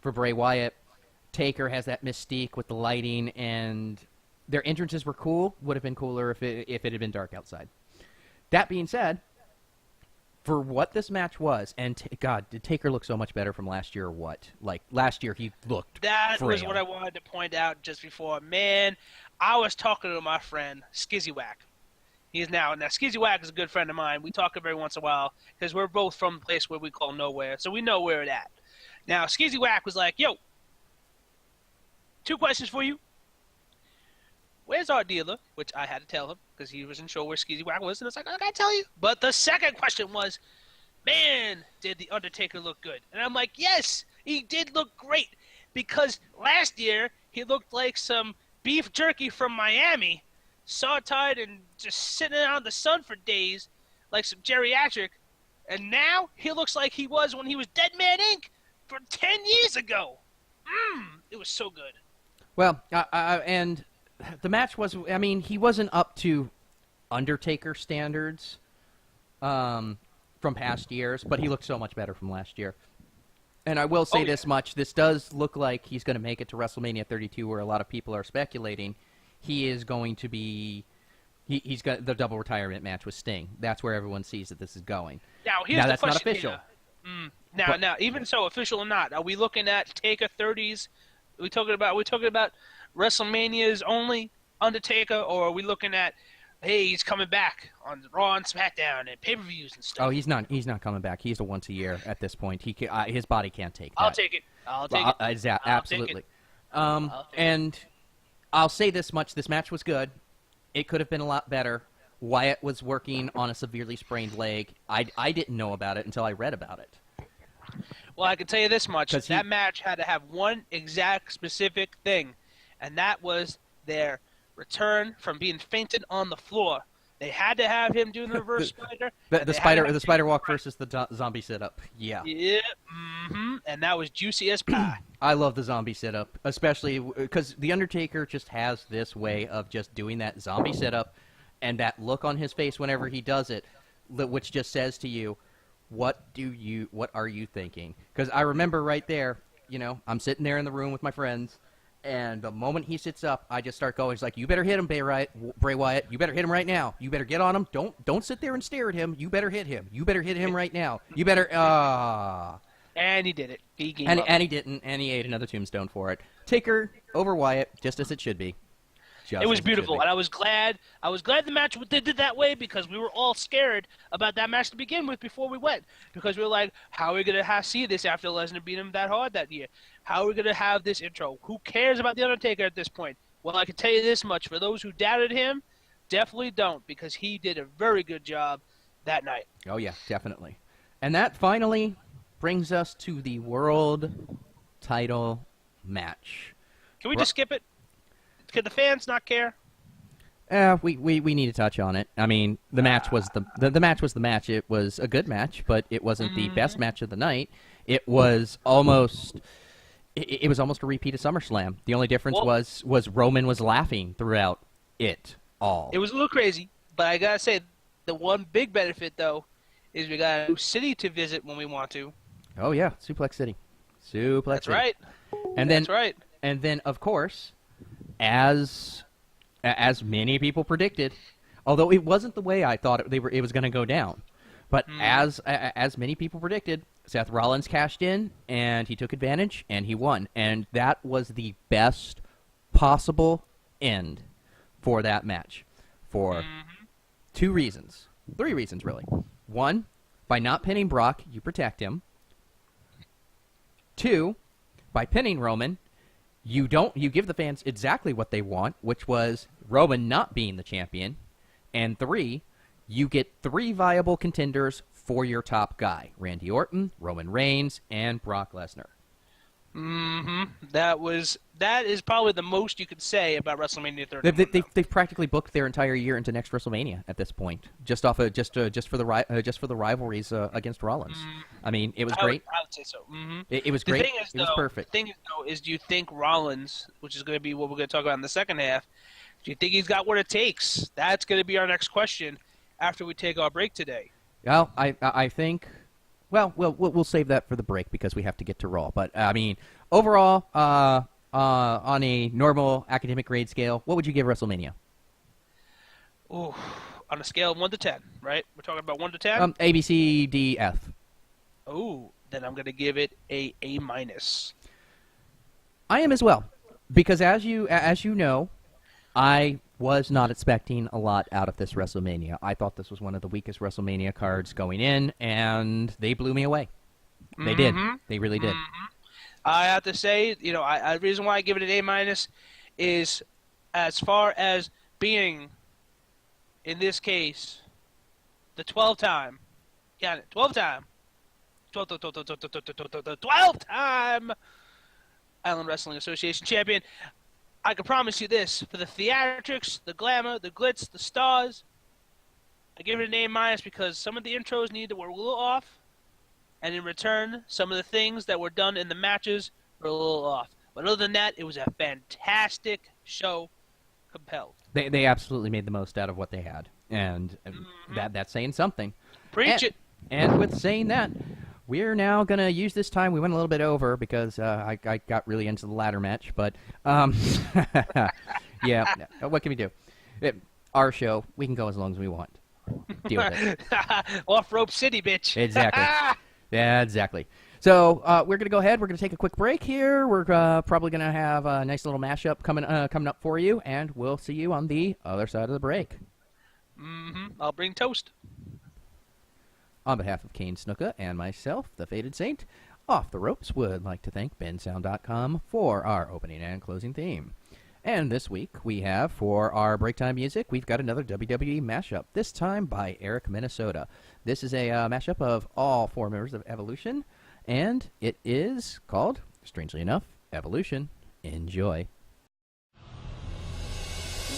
For Bray Wyatt, Taker has that mystique with the lighting, and their entrances were cool. Would have been cooler if it had been dark outside. That being said, for what this match was, and God, did Taker look so much better from last year or what? Like, last year he looked That frail. was what I wanted to point out just before. Man, I was talking to my friend, Skizzywack. He's now Skizzywack is a good friend of mine. We talk every once in a while because we're both from a place where we call nowhere, so we know where it's at. Now, Skizzywack was like, yo, 2 questions for you. Where's our dealer? Which I had to tell him because he wasn't sure where Skizzywack was, and I was like, I gotta tell you. But the second question was, man, did The Undertaker look good? And I'm like, yes, he did look great because last year he looked like some beef jerky from Miami, saw-tied and just sitting out in the sun for days like some geriatric, and now he looks like he was when he was Dead Man Inc. for 10 years ago. It was so good. Well, and the match was, I mean, he wasn't up to Undertaker standards from past years, but he looked so much better from last year. And I will say this much, this does look like he's going to make it to WrestleMania 32, where a lot of people are speculating he is going to be, he's got the double retirement match with Sting. That's where everyone sees that this is going. Now, here's the that's question not official. Here. Now, even so, official or not, are we looking at Taker 30s? Are we talking about WrestleMania's only Undertaker, or are we looking at, hey, he's coming back on Raw and SmackDown and pay-per-views and stuff? Oh, he's not coming back. He's a once a year at this point. His body can't take that. I'll take it. Absolutely. And I'll say this much: this match was good. It could have been a lot better. Wyatt was working on a severely sprained leg. I didn't know about it until I read about it. Well, I can tell you this much. That match had to have one exact specific thing, and that was their return from being fainted on the floor. They had to have him do the reverse spider. The spider walk versus the zombie sit-up. Yeah. Yeah. And that was juicy as pie. I love the zombie sit-up, especially because The Undertaker just has this way of just doing that zombie sit-up and that look on his face whenever he does it, which just says to you, what are you thinking? Because I remember right there, I'm sitting there in the room with my friends, and the moment he sits up, I just start going. He's like, "You better hit him, Bray Wyatt. You better hit him right now. You better get on him. Don't sit there and stare at him. You better hit him. You better hit him right now. You better." And he did it. He didn't, and he ate another tombstone for it. Taker over Wyatt, just as it should be. It was beautiful, and I was glad the match did that way because we were all scared about that match to begin with before we went, because we were like, how are we going to see this after Lesnar beat him that hard that year? How are we going to have this intro? Who cares about The Undertaker at this point? Well, I can tell you this much. For those who doubted him, definitely don't, because he did a very good job that night. Oh, yeah, definitely. And that finally brings us to the world title match. Can we just skip it? Can the fans not care? We need to touch on it. I mean, the match was the match was the match. It was a good match, but it wasn't the best match of the night. It was almost it was almost a repeat of SummerSlam. The only difference was Roman was laughing throughout it all. It was a little crazy, but I gotta say, the one big benefit though is we got a new city to visit when we want to. Oh yeah, Suplex City. That's City. right. And That's right. And then of course, as many people predicted, although it wasn't the way I thought it was going to go down, but as many people predicted, Seth Rollins cashed in and he took advantage and he won, and that was the best possible end for that match for 3 reasons really. 1, by not pinning Brock, you protect him. 2, by pinning Roman, you give the fans exactly what they want, which was Roman not being the champion. And 3, you get 3 viable contenders for your top guy: Randy Orton, Roman Reigns, and Brock Lesnar. That is probably the most you could say about WrestleMania 30. They've practically booked their entire year into next WrestleMania at this point, just for the rivalries against Rollins. I mean, it was great. I would say so. It was great. It was perfect. The thing is, though, do you think Rollins, which is going to be what we're going to talk about in the second half, do you think he's got what it takes? That's going to be our next question after we take our break today. Well, I think. Well, we'll save that for the break because we have to get to Raw. But I mean, overall, on a normal academic grade scale, what would you give WrestleMania? Ooh, on a scale of 1 to 10, right? We're talking about 1 to 10. A, B, C, D, F. Oh, then I'm going to give it a A-. I am as well, because as you know, I was not expecting a lot out of this WrestleMania. I thought this was one of the weakest WrestleMania cards going in, and they blew me away. They did. They really did. I have to say, the reason why I give it an A- is as far as being, in this case, the 12-time Island Wrestling Association champion. I can promise you this: for the theatrics, the glamour, the glitz, the stars, I give it an A- because some of the intros were a little off, and in return, some of the things that were done in the matches were a little off. But other than that, it was a fantastic show. Compelled. They absolutely made the most out of what they had, and that's saying something. Preach it. And with saying that, we're now going to use this time. We went a little bit over because I got really into the ladder match. But, yeah, what can we do? Our show, we can go as long as we want. Deal with it. Off Rope City, bitch. Exactly. Yeah, exactly. So we're going to go ahead. We're going to take a quick break here. We're probably going to have a nice little mashup coming up for you, and we'll see you on the other side of the break. I'll bring toast. On behalf of Kane Snuka and myself, the Faded Saint, Off the Ropes would like to thank bensound.com for our opening and closing theme. And this week we have, for our break time music, we've got another WWE mashup, this time by Eric Minnesota. This is a mashup of all 4 members of Evolution, and it is called, strangely enough, Evolution. Enjoy.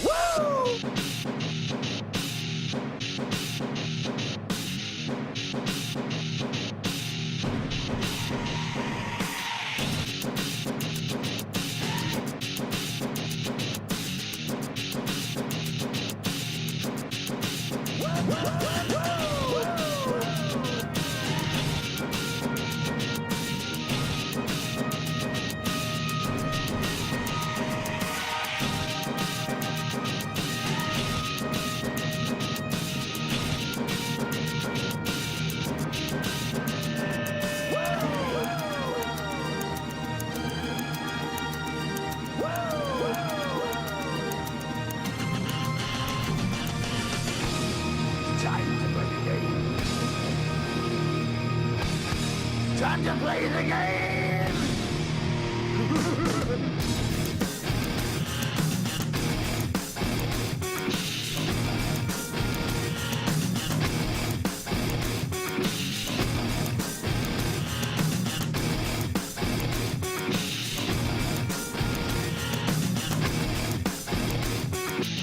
Woo! Time to play the game!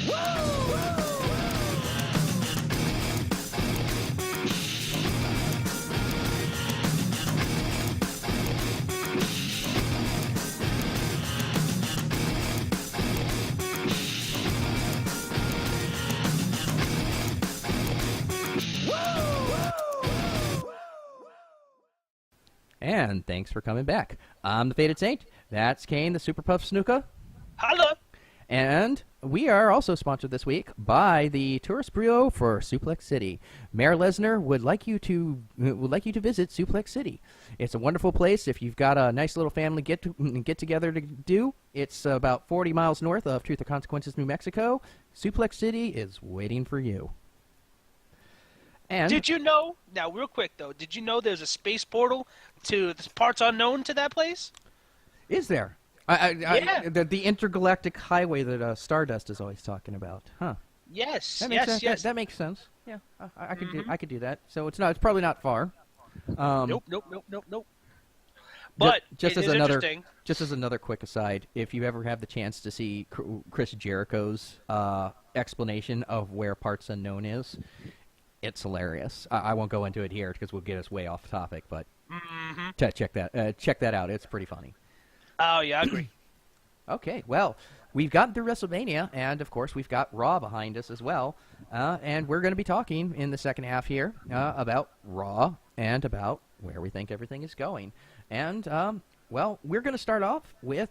Woo! And thanks for coming back. I'm the Faded Saint. That's Kane, the Super Puff Snuka. Hello. And we are also sponsored this week by the Tourist Bureau for Suplex City. Mayor Lesnar would like you to visit Suplex City. It's a wonderful place if you've got a nice little family get together to do. It's about 40 miles north of Truth or Consequences, New Mexico. Suplex City is waiting for you. And Did you know? Now, real quick though, did you know there's a space portal to the parts unknown to that place? is there? Yeah. The intergalactic highway that Stardust is always talking about, huh? Yes. That makes Yes. sense. Yes. That makes sense. Yeah, I could do that. So it's probably not far. Nope. But just it as is another interesting. just as another quick aside, if you ever have the chance to see Chris Jericho's explanation of where Parts Unknown is, it's hilarious. I won't go into it here because we'll get us way off topic, but check that out. It's pretty funny. Oh yeah, I agree. Okay, well, we've gotten through WrestleMania, and of course we've got Raw behind us as well, and we're going to be talking in the second half here about Raw and about where we think everything is going. And, well, we're going to start off with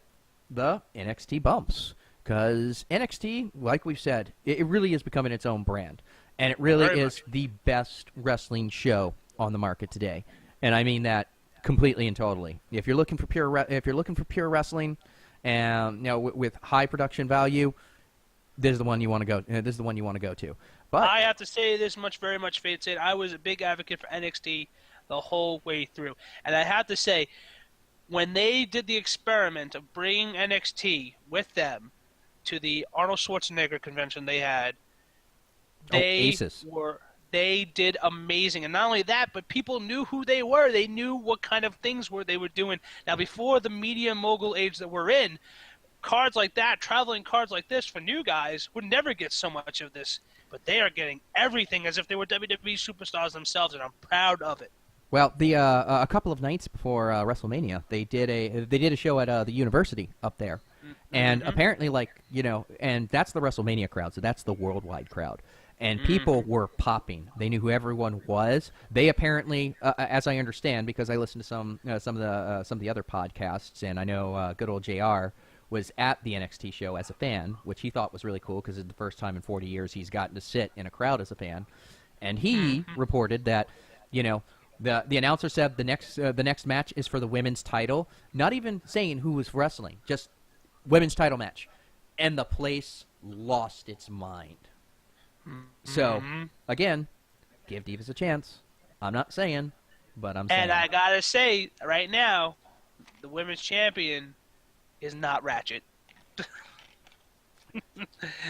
the NXT bumps, because NXT, like we've said, it really is becoming its own brand, and it really Very is much. the best wrestling show on the market today, and I mean that completely and totally. If you're looking for pure wrestling, and with high production value, this is the one you want to go. This is the one you want to go to. But I have to say this much, very much, Fade said. I was a big advocate for NXT the whole way through, and I have to say, when they did the experiment of bringing NXT with them to the Arnold Schwarzenegger convention they had, they did amazing. And not only that, but people knew who they were. They knew what kind of things they were doing. Now, before the media mogul age that we're in, cards like that, traveling cards like this for new guys would never get so much of this. But they are getting everything as if they were WWE superstars themselves, and I'm proud of it. well, a couple of nights before WrestleMania, they did a show at the university up there, and apparently, and that's the WrestleMania crowd, so that's the worldwide crowd. And people were popping. They knew who everyone was. They apparently, as I understand, because I listened to some of the other podcasts, and I know good old JR was at the NXT show as a fan, which he thought was really cool because it's the first time in 40 years he's gotten to sit in a crowd as a fan. And he reported that, the announcer said the next match is for the women's title, not even saying who was wrestling, just women's title match, and the place lost its mind. So, again, give Divas a chance. I'm not saying, but I'm saying. And I gotta say, right now, the women's champion is not Ratchet.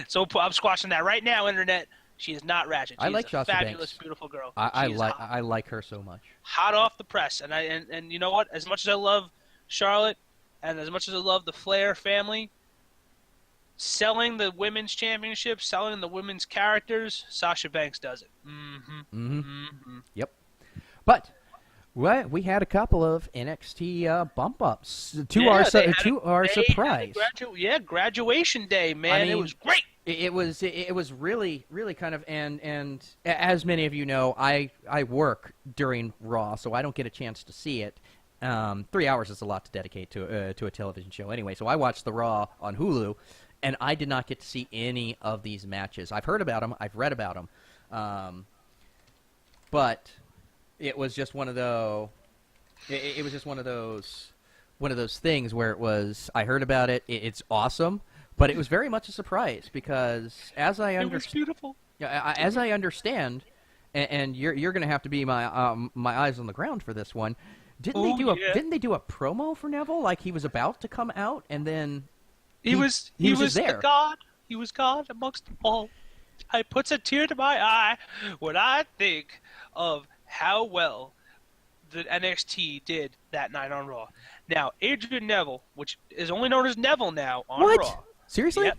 So I'm squashing that right now, Internet. She is not Ratchet. She's I like a Shotzi fabulous, Banks. beautiful girl. I She's like her so much. hot off the press. And you know what? As much as I love Charlotte, and as much as I love the Flair family, selling the women's championship, selling the women's characters, Sasha Banks does it. Yep. But we had a couple of NXT bump ups to our surprise. Graduation day, man. I mean, it was great. It was really kind of and as many of you know, I work during Raw, so I don't get a chance to see it. 3 hours is a lot to dedicate to a television show anyway. So I watched the Raw on Hulu, and I did not get to see any of these matches. I've heard about them, I've read about them, but it was just one of those. It was just one of those things where it was. I heard about it. It's awesome. But it was very much a surprise because, as I It was beautiful. as I understand, and you're going to have to be my my eyes on the ground for this one. Didn't they do a promo for Neville like he was about to come out and then he was just there? the God. He was God amongst them all. It puts a tear to my eye when I think of how well the NXT did that night on Raw. Now, Adrian Neville, which is only known as Neville now on What? Raw. Seriously? Yep.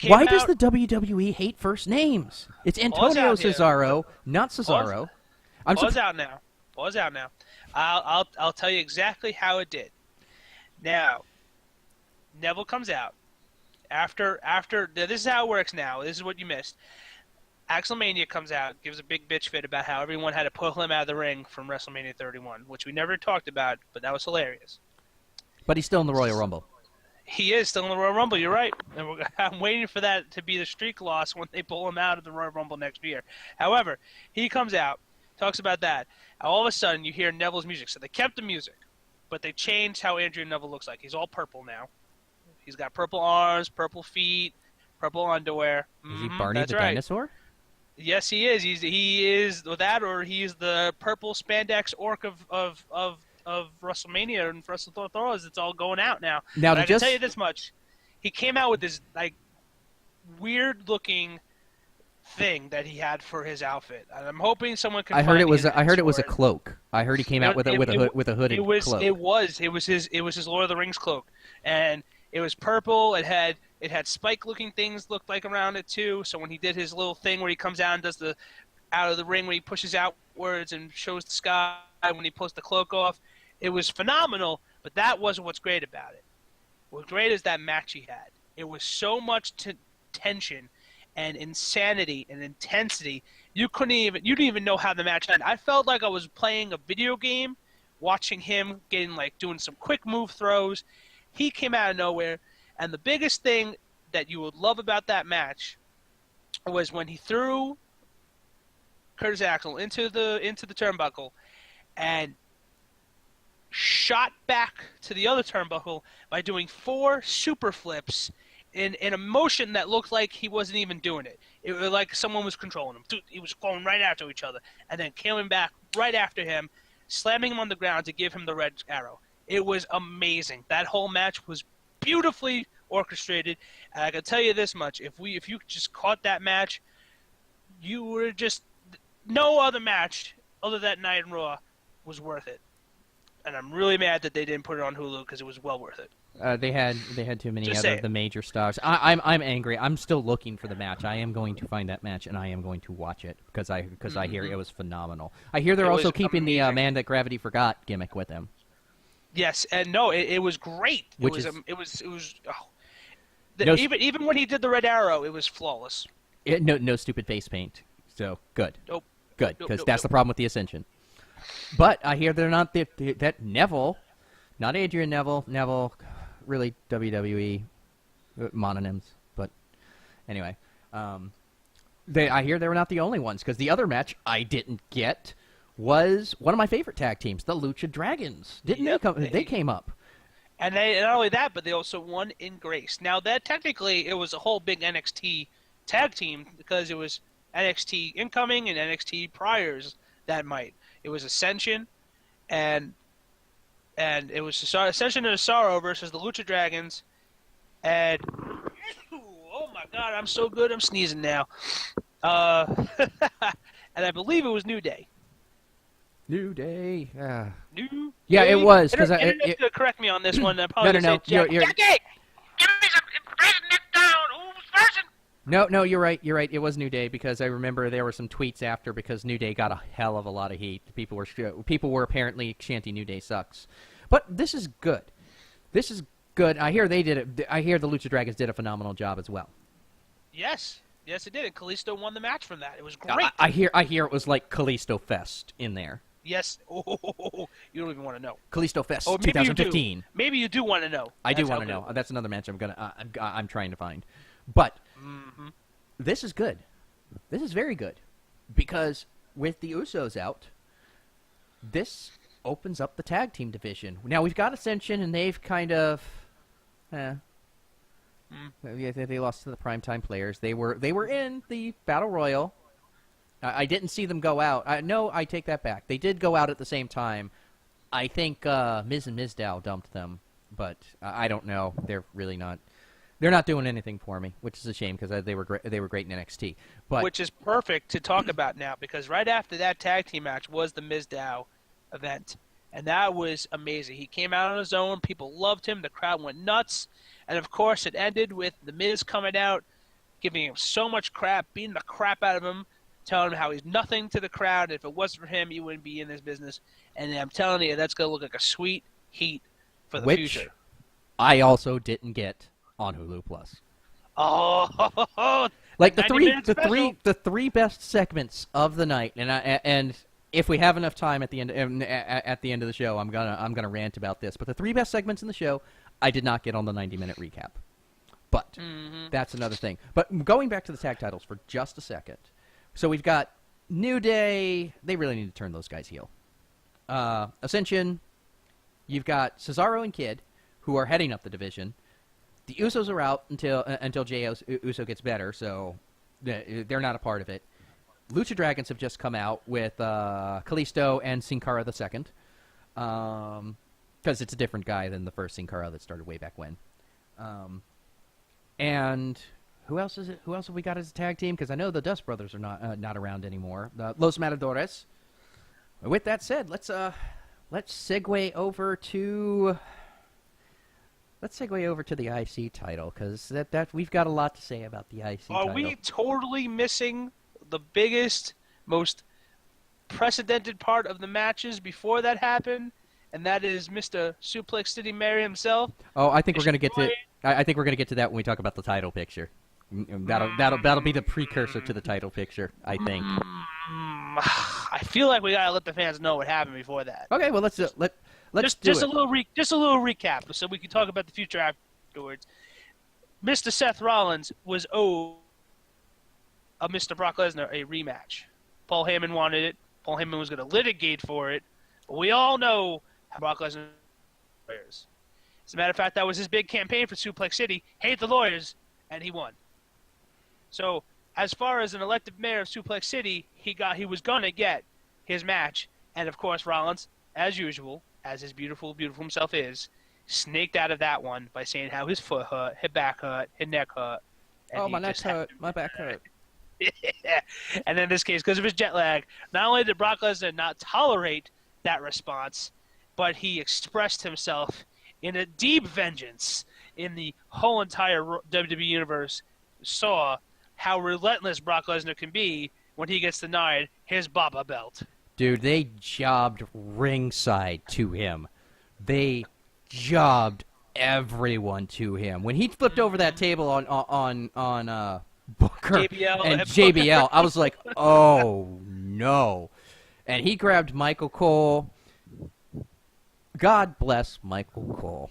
Why does the WWE hate first names? It's Antonio out here. Cesaro, not Cesaro. Pause out now. Pause out now. I'll tell you exactly how it did. Now, Neville comes out after. This is how it works now. This is what you missed. Axelmania comes out, gives a big bitch fit about how everyone had to pull him out of the ring from WrestleMania 31, which we never talked about, but that was hilarious. But he's still in the Royal Rumble. He is still in the Royal Rumble, you're right. And I'm waiting for that to be the streak loss when they pull him out of the Royal Rumble next year. However, he comes out, talks about that. All of a sudden, you hear Neville's music. So they kept the music, but they changed how Andrew Neville looks like. He's all purple now. He's got purple arms, purple feet, purple underwear. Is he Barney the right. dinosaur? Yes, he is. He is that, or he's the purple spandex orc of WrestleMania and WrestleThor. It's all going out now. Now, but I can tell you this much: he came out with this like weird-looking thing that he had for his outfit. And I'm hoping someone can. I heard it was a it. cloak. I heard he came out with a hooded cloak. It was his Lord of the Rings cloak, and it was purple. It had spike-looking things looked like around it too. So when he did his little thing where he comes out and does the out of the ring when he pushes outwards and shows the sky when he pulls the cloak off, it was phenomenal. But that wasn't what's great about it. What's great is that match he had. It was so much tension and insanity and intensity. You didn't even know how the match ended. I felt like I was playing a video game, watching him doing some quick move throws. He came out of nowhere, and the biggest thing that you would love about that match was when he threw Curtis Axel into the turnbuckle and shot back to the other turnbuckle by doing 4 super flips in a motion that looked like he wasn't even doing it. It was like someone was controlling him. He was going right after each other and then coming back right after him, slamming him on the ground to give him the red arrow. It was amazing. That whole match was beautifully orchestrated. And I can tell you this much: if you just caught that match, you were just no other match other than that night in Raw was worth it. And I'm really mad that they didn't put it on Hulu because it was well worth it. They had too many Just out of the major stars. I'm angry. I'm still looking for the match. I am going to find that match and I am going to watch it because I hear it was phenomenal. I hear they're also keeping the Man That Gravity Forgot gimmick with him. Yes, and no, it was great. Even when he did the red arrow, it was flawless. No stupid face paint. So good. Nope. Good, because that's the problem with the Ascension. But I hear they're not that Neville, not Adrian Neville, really WWE mononyms. But anyway, I hear they were not the only ones because the other match I didn't get was one of my favorite tag teams, the Lucha Dragons. They came up. And they not only that, but they also won in grace. Now that technically it was a whole big NXT tag team because it was NXT incoming and NXT priors that might. It was Ascension and it was Ascension and Cesaro versus the Lucha Dragons. And oh my God, I'm so good. I'm sneezing now. And I believe it was New Day. New Day. New Yeah, Day? it was. Internet's gonna correct me on this one. No. Jackie, give me some neck down. Who's first? No, you're right. It was New Day because I remember there were some tweets after because New Day got a hell of a lot of heat. People were apparently chanting New Day sucks. But this is good. This is good. I hear they did it. I hear the Lucha Dragons did a phenomenal job as well. Yes, it did. And Kalisto won the match from that. It was great. I hear it was like Kalisto Fest in there. Yes. Oh, you don't even want to know. Kalisto Fest, maybe 2015. Maybe you do want to know. I do want to know. That's another match I'm trying to find. But this is good. This is very good because with the Usos out, this opens up the tag team division. Now we've got Ascension, and they've kind of, they lost to the primetime players. They were in the Battle Royal. I didn't see them go out. No, I take that back. They did go out at the same time. I think Miz and Mizdow dumped them, but I don't know. They're really not. They're not doing anything for me, which is a shame because they were great. They were great in NXT. But which is perfect to talk about now because right after that tag team match was the Mizdow event, and that was amazing. He came out on his own. People loved him. The crowd went nuts, and of course, it ended with the Miz coming out, giving him so much crap, beating the crap out of him, telling him how he's nothing to the crowd. If it wasn't for him, he wouldn't be in this business. And I'm telling you, that's going to look like a sweet heat for the future. I also didn't get on Hulu Plus. Oh, Like 90 minutes special. the three best segments of the night, and if we have enough time at the end of the show, I'm gonna rant about this. But the three best segments in the show, I did not get on the 90-minute recap. But that's another thing. But going back to the tag titles for just a second, so we've got New Day. They really need to turn those guys heel. Ascension. You've got Cesaro and Kid, who are heading up the division. The Usos are out until Jey Uso gets better, so they're not a part of it. Lucha Dragons have just come out with Kalisto and Sin Cara II, because it's a different guy than the first Sin Cara that started way back when. And who else is it? Who else have we got as a tag team? Because I know the Dust Brothers are not around anymore. Los Matadores. With that said, let's segue over to the IC title, because that we've got a lot to say about the IC title. Are we totally missing the biggest, most precedented part of the matches before that happened, and that is Mr. Suplex City Mary himself? Oh, I think we're gonna get to. I think we're gonna get to that when we talk about the title picture. That'll be the precursor to the title picture, I think. I feel like we gotta let the fans know what happened before that. Okay, well let's do it. Just a little recap, so we can talk about the future afterwards. Mr. Seth Rollins was owed Mr. Brock Lesnar a rematch. Paul Heyman wanted it. Paul Heyman was going to litigate for it. But we all know how Brock Lesnar lawyers. As a matter of fact, that was his big campaign for Suplex City. Hate the lawyers, and he won. So, as far as an elected mayor of Suplex City, he was going to get his match. And of course, Rollins, as usual, as his beautiful, beautiful himself is, snaked out of that one by saying how his foot hurt, his back hurt, his neck hurt. Oh, my neck hurt, my back hurt. Yeah. And in this case, because of his jet lag, not only did Brock Lesnar not tolerate that response, but he expressed himself in a deep vengeance in the whole entire WWE Universe, saw how relentless Brock Lesnar can be when he gets denied his Baba belt. Dude, they jobbed ringside to him. They jobbed everyone to him. When he flipped over that table on Booker JBL and JBL, I was like, oh no. And he grabbed Michael Cole. God bless Michael Cole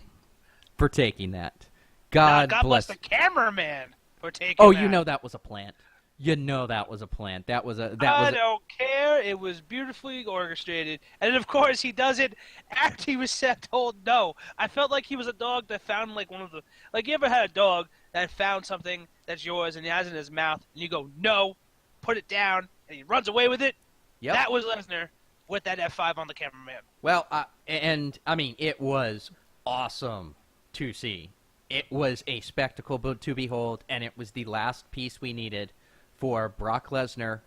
for taking that. God bless the cameraman for taking that. that. You know that was a plant. You know that was a plant. I don't care. It was beautifully orchestrated. And, of course, he does it after he was told no. I felt like he was a dog that found, like, one of the... Like, you ever had a dog that found something that's yours and he has it in his mouth, and you go, no, put it down, and he runs away with it? Yep. That was Lesnar with that F5 on the cameraman. Well, it was awesome to see. It was a spectacle to behold, and it was the last piece we needed for Brock Lesnar,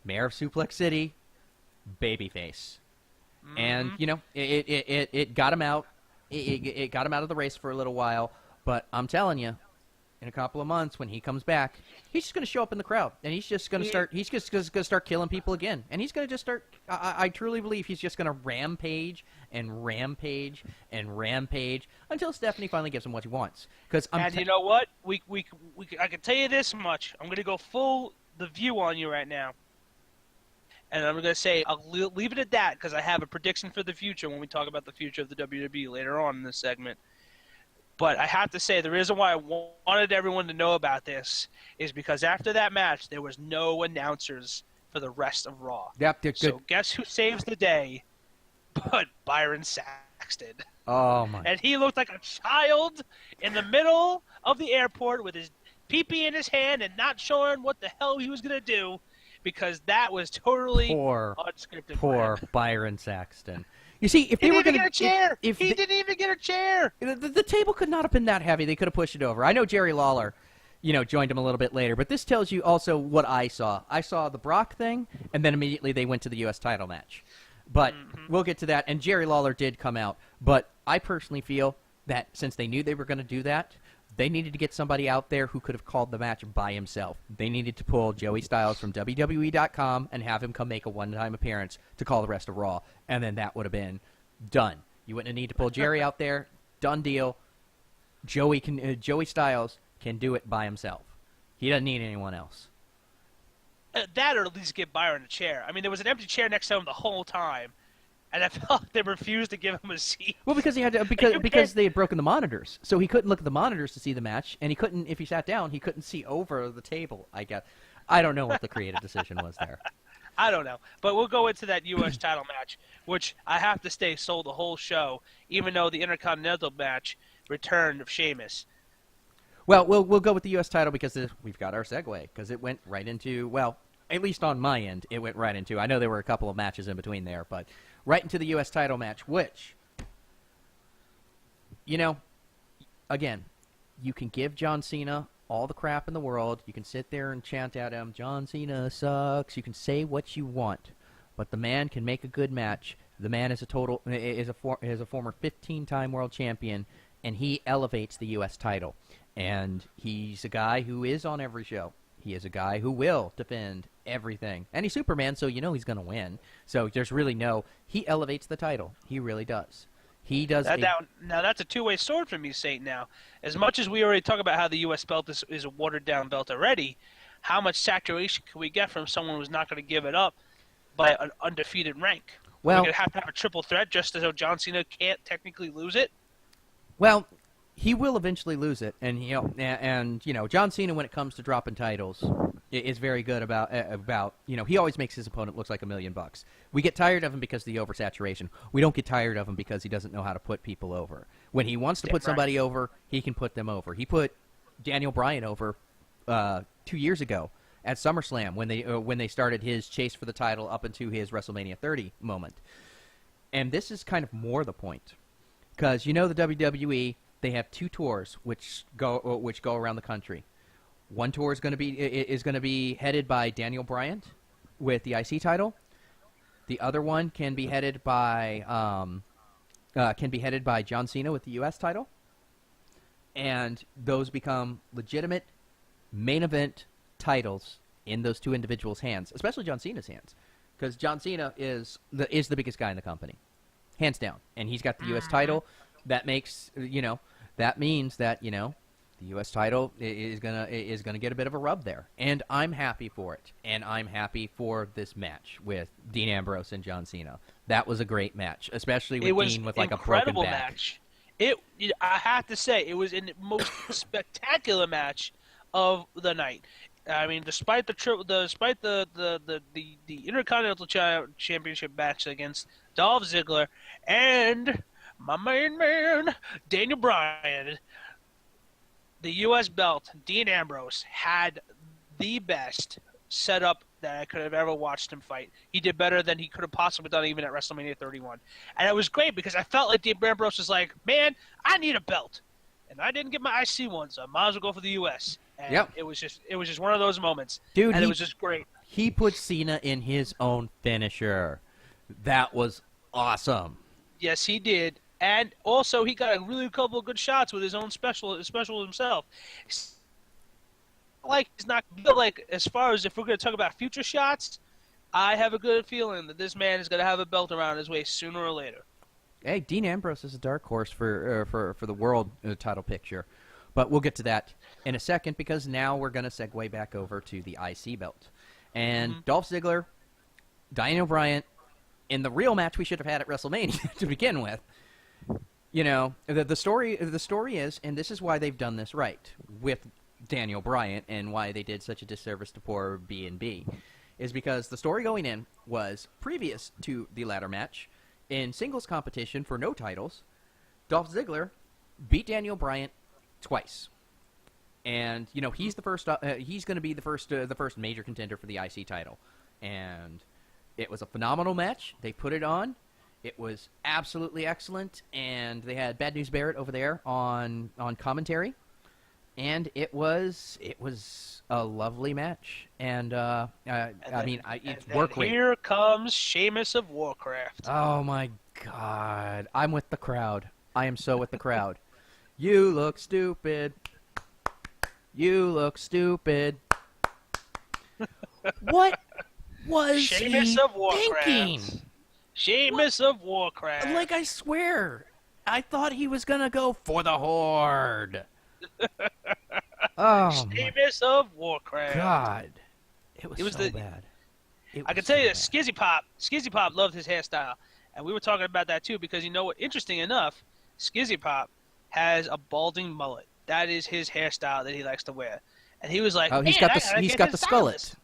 Mayor of Suplex City, babyface. Mm-hmm. And, you know, it got him out. It got him out of the race for a little while. But I'm telling you, in a couple of months, when he comes back, he's just going to show up in the crowd. And he's just going to start, he's just going to start killing people again. And he's going to just start, I truly believe he's just going to rampage and rampage and rampage until Stephanie finally gives him what he wants. And you know what? I can tell you this much. I'm going to go full the view on you right now. And I'm going to say, I'll leave it at that because I have a prediction for the future when we talk about the future of the WWE later on in this segment. But I have to say, the reason why I wanted everyone to know about this is because after that match, there was no announcers for the rest of Raw. Yep, good. So guess who saves the day but Byron Saxton? Oh, my. And he looked like a child in the middle of the airport with his pee-pee in his hand and not showing what the hell he was going to do because that was totally unscripted. Poor Byron Saxton. You see, if they were going to get a chair, he didn't even get a chair. The table could not have been that heavy. They could have pushed it over. I know Jerry Lawler, joined him a little bit later, but this tells you also what I saw. I saw the Brock thing, and then immediately they went to the U.S. title match. But we'll get to that, and Jerry Lawler did come out. But I personally feel that since they knew they were going to do that, they needed to get somebody out there who could have called the match by himself. They needed to pull Joey Styles from WWE.com and have him come make a one-time appearance to call the rest of Raw, and then that would have been done. You wouldn't need to pull Jerry out there. Done deal. Joey Styles can do it by himself. He doesn't need anyone else. That, or at least get Byron a chair. I mean, there was an empty chair next to him the whole time, and I felt like they refused to give him a seat. Well, because he had to, because they had broken the monitors, so he couldn't look at the monitors to see the match, and he couldn't, if he sat down, he couldn't see over the table. I guess I don't know what the creative decision was there. I don't know, but we'll go into that U.S. title match, which I have to say sold the whole show, even though the Intercontinental match returned of Sheamus. Well, we'll go with the U.S. title because we've got our segue, because it went right into, well, at least on my end, it went right into, I know there were a couple of matches in between there, but right into the U.S. title match, which, you know, again, you can give John Cena all the crap in the world. You can sit there and chant at him, John Cena sucks. You can say what you want, but the man can make a good match. The man is a former 15-time world champion, and he elevates the U.S. title. And he's a guy who is on every show. He is a guy who will defend everything. And he's Superman, so you know he's going to win. So there's really he elevates the title. He really does. He does. Now that's a two-way sword for me, Saint. Now, as much as we already talk about how the U.S. belt is a watered-down belt already, how much saturation can we get from someone who's not going to give it up by an undefeated rank? Well, we're going to have a triple threat just as though John Cena can't technically lose it? Well, he will eventually lose it, and John Cena, when it comes to dropping titles, is very good about he always makes his opponent look like $1 million. We get tired of him because of the oversaturation. We don't get tired of him because he doesn't know how to put people over. When he wants to put somebody over, he can put them over. He put Daniel Bryan over 2 years ago at SummerSlam when they started his chase for the title up into his WrestleMania 30 moment. And this is kind of more the point, because the WWE. They have 2 tours which go around the country. One tour is going to be headed by Daniel Bryan with the IC title. The other one can be headed by John Cena with the US title. And those become legitimate main event titles in those 2 individuals' hands, especially John Cena's hands, because John Cena is the biggest guy in the company, hands down, and he's got the US title. That makes that means that the U.S. title is gonna get a bit of a rub there, and I'm happy for it, and I'm happy for this match with Dean Ambrose and John Cena. That was a great match, especially with Dean with like a broken back. Match. I have to say, it was the most spectacular match of the night. I mean, despite the Intercontinental Championship match against Dolph Ziggler and my main man, Daniel Bryan, the U.S. belt, Dean Ambrose, had the best setup that I could have ever watched him fight. He did better than he could have possibly done even at WrestleMania 31. And it was great because I felt like Dean Ambrose was like, man, I need a belt. And I didn't get my IC one, so I might as well go for the U.S. And yep. It was just one of those moments. Dude, and it was just great. He put Cena in his own finisher. That was awesome. Yes, he did. And also, he got a really couple of good shots with his own special himself. As far as if we're going to talk about future shots, I have a good feeling that this man is going to have a belt around his waist sooner or later. Hey, Dean Ambrose is a dark horse for the world title picture, but we'll get to that in a second because now we're going to segue back over to the IC belt. And Dolph Ziggler, Daniel Bryan, in the real match we should have had at WrestleMania to begin with. The story is, and this is why they've done this right with Daniel Bryan and why they did such a disservice to poor B&B, is because the story going in was previous to the ladder match in singles competition for no titles, Dolph Ziggler beat Daniel Bryan twice, and he's the first. He's going to be the first major contender for the IC title, and it was a phenomenal match. They put it on. It was absolutely excellent, and they had Bad News Barrett over there on commentary, and it was a lovely match, and it's work rate. Here comes Sheamus of Warcraft. Oh my God, I'm with the crowd. I am so with the crowd. You look stupid. You look stupid. What was Sheamus he of Warcraft. thinking? Sheamus of Warcraft. Like, I swear, I thought he was going to go for the Horde. Oh my Sheamus of Warcraft. God, it was so the- bad. It I can was tell so you bad. that Skizzy Pop loved his hairstyle. And we were talking about that too because you know what? Interesting enough, Skizzy Pop has a balding mullet. That is his hairstyle that he likes to wear. And he was like, Oh, man, he's got I the gotta he's get got his the skullet. stylist.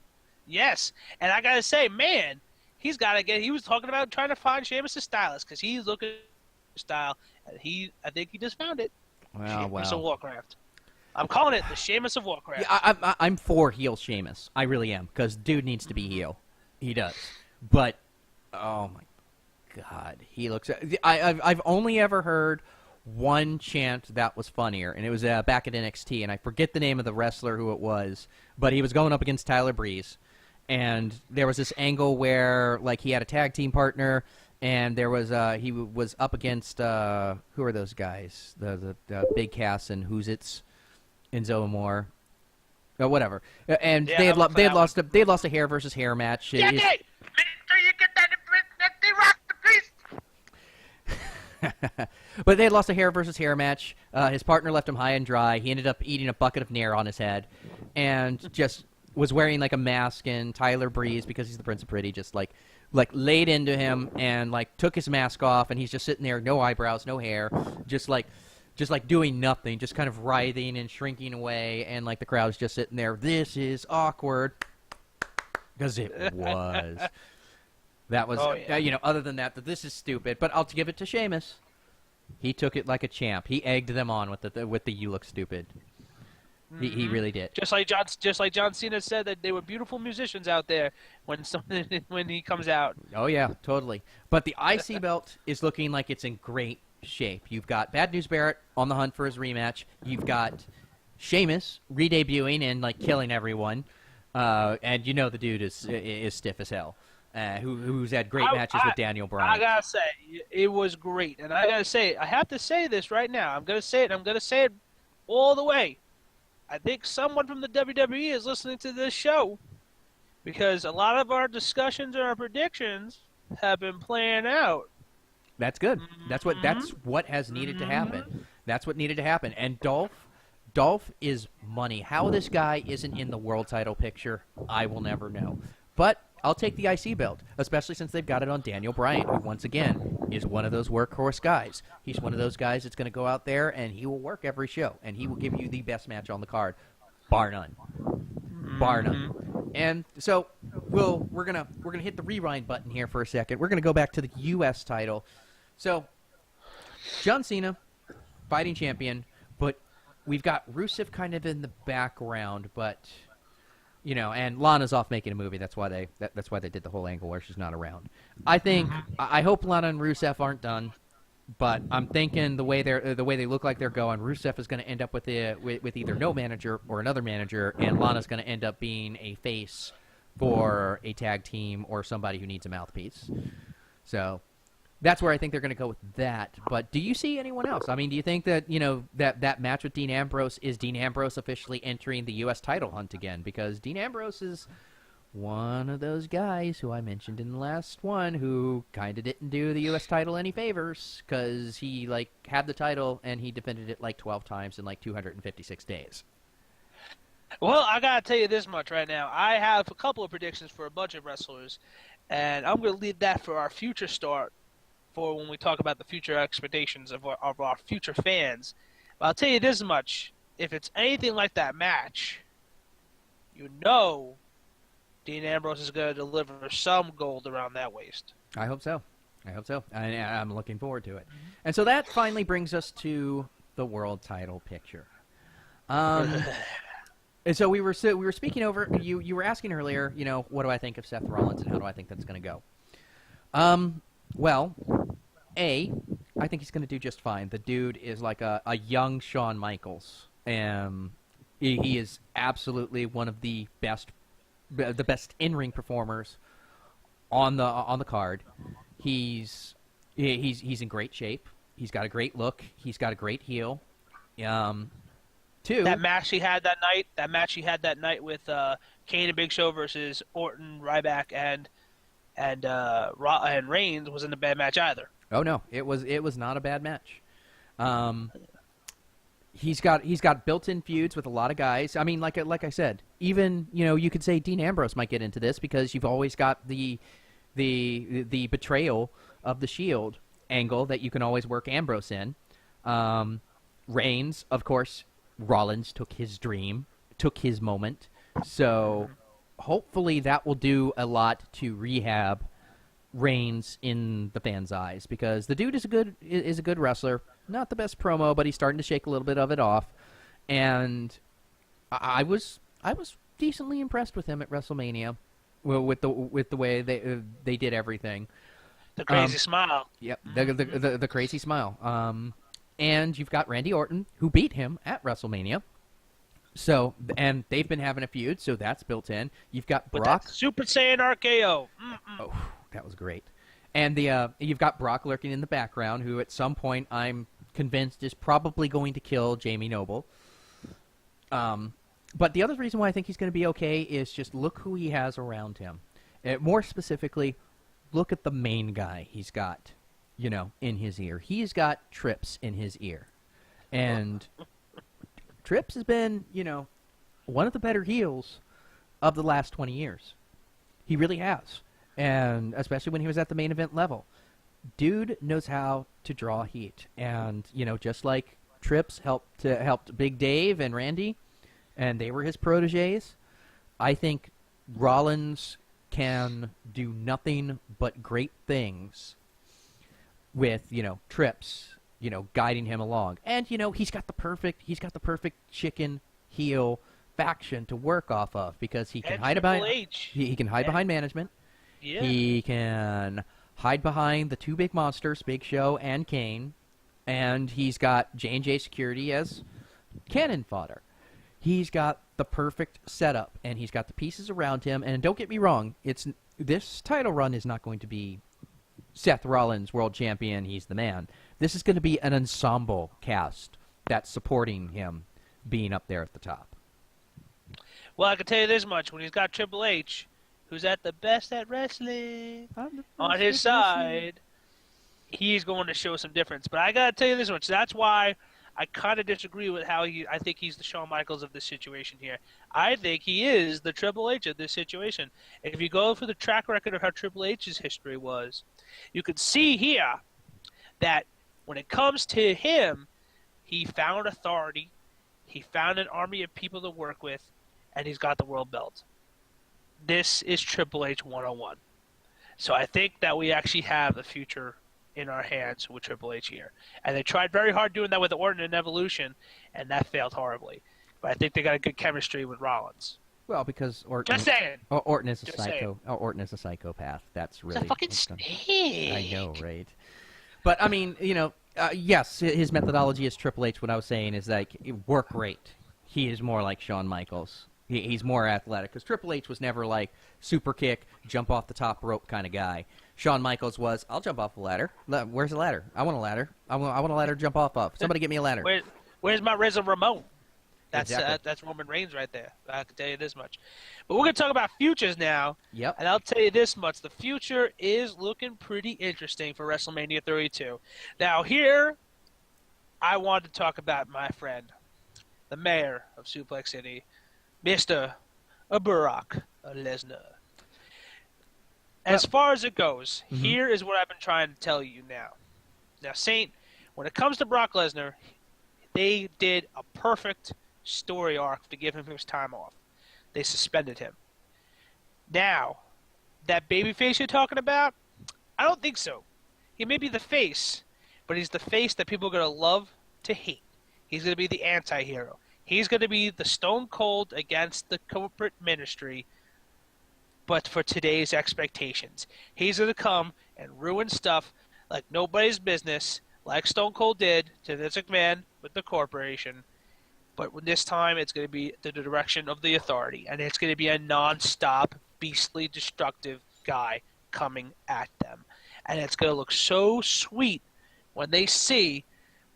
Yes. And I got to say, man, he's got to get, he was talking about trying to find Sheamus' stylist because he's looking for style. And I think he just found it. Sheamus of Warcraft. I'm calling it the Sheamus of Warcraft. Yeah, I'm for heel Sheamus. I really am because dude needs to be heel. He does. But oh my God, he looks. I've only ever heard one chant that was funnier, and it was back at NXT, and I forget the name of the wrestler who it was, but he was going up against Tyler Breeze, and there was this angle where like he had a tag team partner, and there was he was up against who are those guys? The Big Cass and Who's It's and Zoe Moore. Whatever, and Yeah, they had I'm up for lost that they had lost a hair versus hair match. Jackie, make sure you get that they rock the piece. But they had lost a hair versus hair match. His partner left him high and dry. He ended up eating a bucket of Nair on his head, and just was wearing like a mask. And Tyler Breeze, because he's the Prince of Pretty, just like laid into him and like took his mask off, and he's just sitting there, no eyebrows, no hair, just like doing nothing, just kind of writhing and shrinking away, and like the crowd's just sitting there. This is awkward, because it was. That was, other than that, this is stupid. But I'll give it to Sheamus. He took it like a champ. He egged them on with the "you look stupid." He really did. Just like John Cena said that they were beautiful musicians out there when he comes out. Oh yeah, totally. But the IC belt is looking like it's in great shape. You've got Bad News Barrett on the hunt for his rematch. You've got Sheamus re-debuting and like killing everyone. And you know the dude is stiff as hell. Who's had great matches with Daniel Bryan. I gotta say, it was great, and I gotta say, I have to say this right now. I'm gonna say it. I'm gonna say it all the way. I think someone from the WWE is listening to this show because a lot of our discussions and our predictions have been playing out. That's good. That's what has needed to happen. That's what needed to happen. And Dolph is money. How this guy isn't in the world title picture, I will never know. But I'll take the IC belt, especially since they've got it on Daniel Bryan, who once again is one of those workhorse guys. He's one of those guys that's going to go out there and he will work every show, and he will give you the best match on the card, bar none. Bar none. And so we're gonna hit the rewind button here for a second. We're gonna go back to the U.S. title. So John Cena, fighting champion, but we've got Rusev kind of in the background, but. You know, and Lana's off making a movie. That's why they did the whole angle where she's not around. I hope Lana and Rusev aren't done, but I'm thinking the way they look like they're going, Rusev is going to end up with either no manager or another manager, and Lana's going to end up being a face for a tag team or somebody who needs a mouthpiece. So that's where I think they're going to go with that. But do you see anyone else? I mean, do you think that, that match with Dean Ambrose, is Dean Ambrose officially entering the U.S. title hunt again? Because Dean Ambrose is one of those guys who I mentioned in the last one who kind of didn't do the U.S. title any favors because he, had the title and he defended it 12 times in, 256 days. Well, I got to tell you this much right now. I have a couple of predictions for a bunch of wrestlers, and I'm going to leave that for our future start. For when we talk about the future expectations of our future fans. But I'll tell you this much. If it's anything like that match, Dean Ambrose is going to deliver some gold around that waist. I hope so. I'm looking forward to it. And so that finally brings us to the world title picture. And so we were speaking over, you were asking earlier, what do I think of Seth Rollins and how do I think that's going to go? Well, I think he's going to do just fine. The dude is like a young Shawn Michaels. He is absolutely one of the best in-ring performers on the card. He's in great shape. He's got a great look. He's got a great heel. That match he had that night with Kane and Big Show versus Orton, Ryback, and Reigns wasn't a bad match either. Oh no, it was not a bad match. he's got built-in feuds with a lot of guys. I mean, like I said, even you could say Dean Ambrose might get into this because you've always got the betrayal of the Shield angle that you can always work Ambrose in. Reigns, of course, Rollins took his dream, took his moment. So hopefully that will do a lot to rehab Reigns in the fans' eyes because the dude is a good wrestler. Not the best promo, but he's starting to shake a little bit of it off. And I was decently impressed with him at WrestleMania, with the way they did everything. The crazy smile. Yep, the crazy smile. And you've got Randy Orton, who beat him at WrestleMania. So, and they've been having a feud, so that's built in. You've got Brock. Super Saiyan RKO. Oh, that was great. And you've got Brock lurking in the background, who at some point I'm convinced is probably going to kill Jamie Noble. But the other reason why I think he's going to be okay is just look who he has around him. More specifically, look at the main guy he's got, in his ear. He's got Trips in his ear. And Trips has been, one of the better heels of the last 20 years. He really has. And especially when he was at the main event level. Dude knows how to draw heat. And, just like Trips helped Big Dave and Randy, and they were his proteges, I think Rollins can do nothing but great things with, Trips, guiding him along. And, he's got the perfect chicken heel faction to work off of because he can hide behind he can hide behind management. Yeah. He can hide behind the two big monsters, Big Show and Kane, and he's got J&J Security as cannon fodder. He's got the perfect setup, and he's got the pieces around him. And don't get me wrong, this title run is not going to be Seth Rollins, world champion, he's the man. This is going to be an ensemble cast that's supporting him being up there at the top. Well, I can tell you this much. When he's got Triple H, who's at the best at wrestling, on his side, he's going to show some difference. But I got to tell you this much. That's why I kind of disagree with how I think he's the Shawn Michaels of this situation here. I think he is the Triple H of this situation. If you go for the track record of how Triple H's history was, you can see here that when it comes to him, he found authority, he found an army of people to work with, and he's got the world belt. This is Triple H 101. So I think that we actually have the future in our hands with Triple H here. And they tried very hard doing that with Orton and Evolution, and that failed horribly. But I think they got a good chemistry with Rollins. Well, because Orton... Just saying! Orton is a psycho. Orton is a psychopath. That's really... It's a fucking snake! I know, right? But, I mean, yes, his methodology is Triple H. What I was saying is, like, work rate. He is more like Shawn Michaels. He's more athletic. Because Triple H was never like super kick, jump off the top rope kind of guy. Shawn Michaels was, I'll jump off the ladder. Where's the ladder? I want a ladder. I want a ladder to jump off of. Somebody get me a ladder. Where's my Razor Ramon? That's Exactly. that's Roman Reigns right there. I can tell you this much. But we're going to talk about futures now. Yep. And I'll tell you this much. The future is looking pretty interesting for WrestleMania 32. Now here, I want to talk about my friend, the mayor of Suplex City, Mr. Brock Lesnar. As far as it goes, here is what I've been trying to tell you now. Now, Saint, when it comes to Brock Lesnar, they did a perfect story arc to give him his time off. They suspended him. Now, that babyface you're talking about, I don't think so. He may be the face, but he's the face that people are going to love to hate. He's going to be the anti-hero. He's going to be the Stone Cold against the corporate ministry, but for today's expectations. He's going to come and ruin stuff like nobody's business, like Stone Cold did to Vince McMahon with the corporation. But this time, it's going to be the direction of the authority, and it's going to be a non-stop, beastly, destructive guy coming at them. And it's going to look so sweet when they see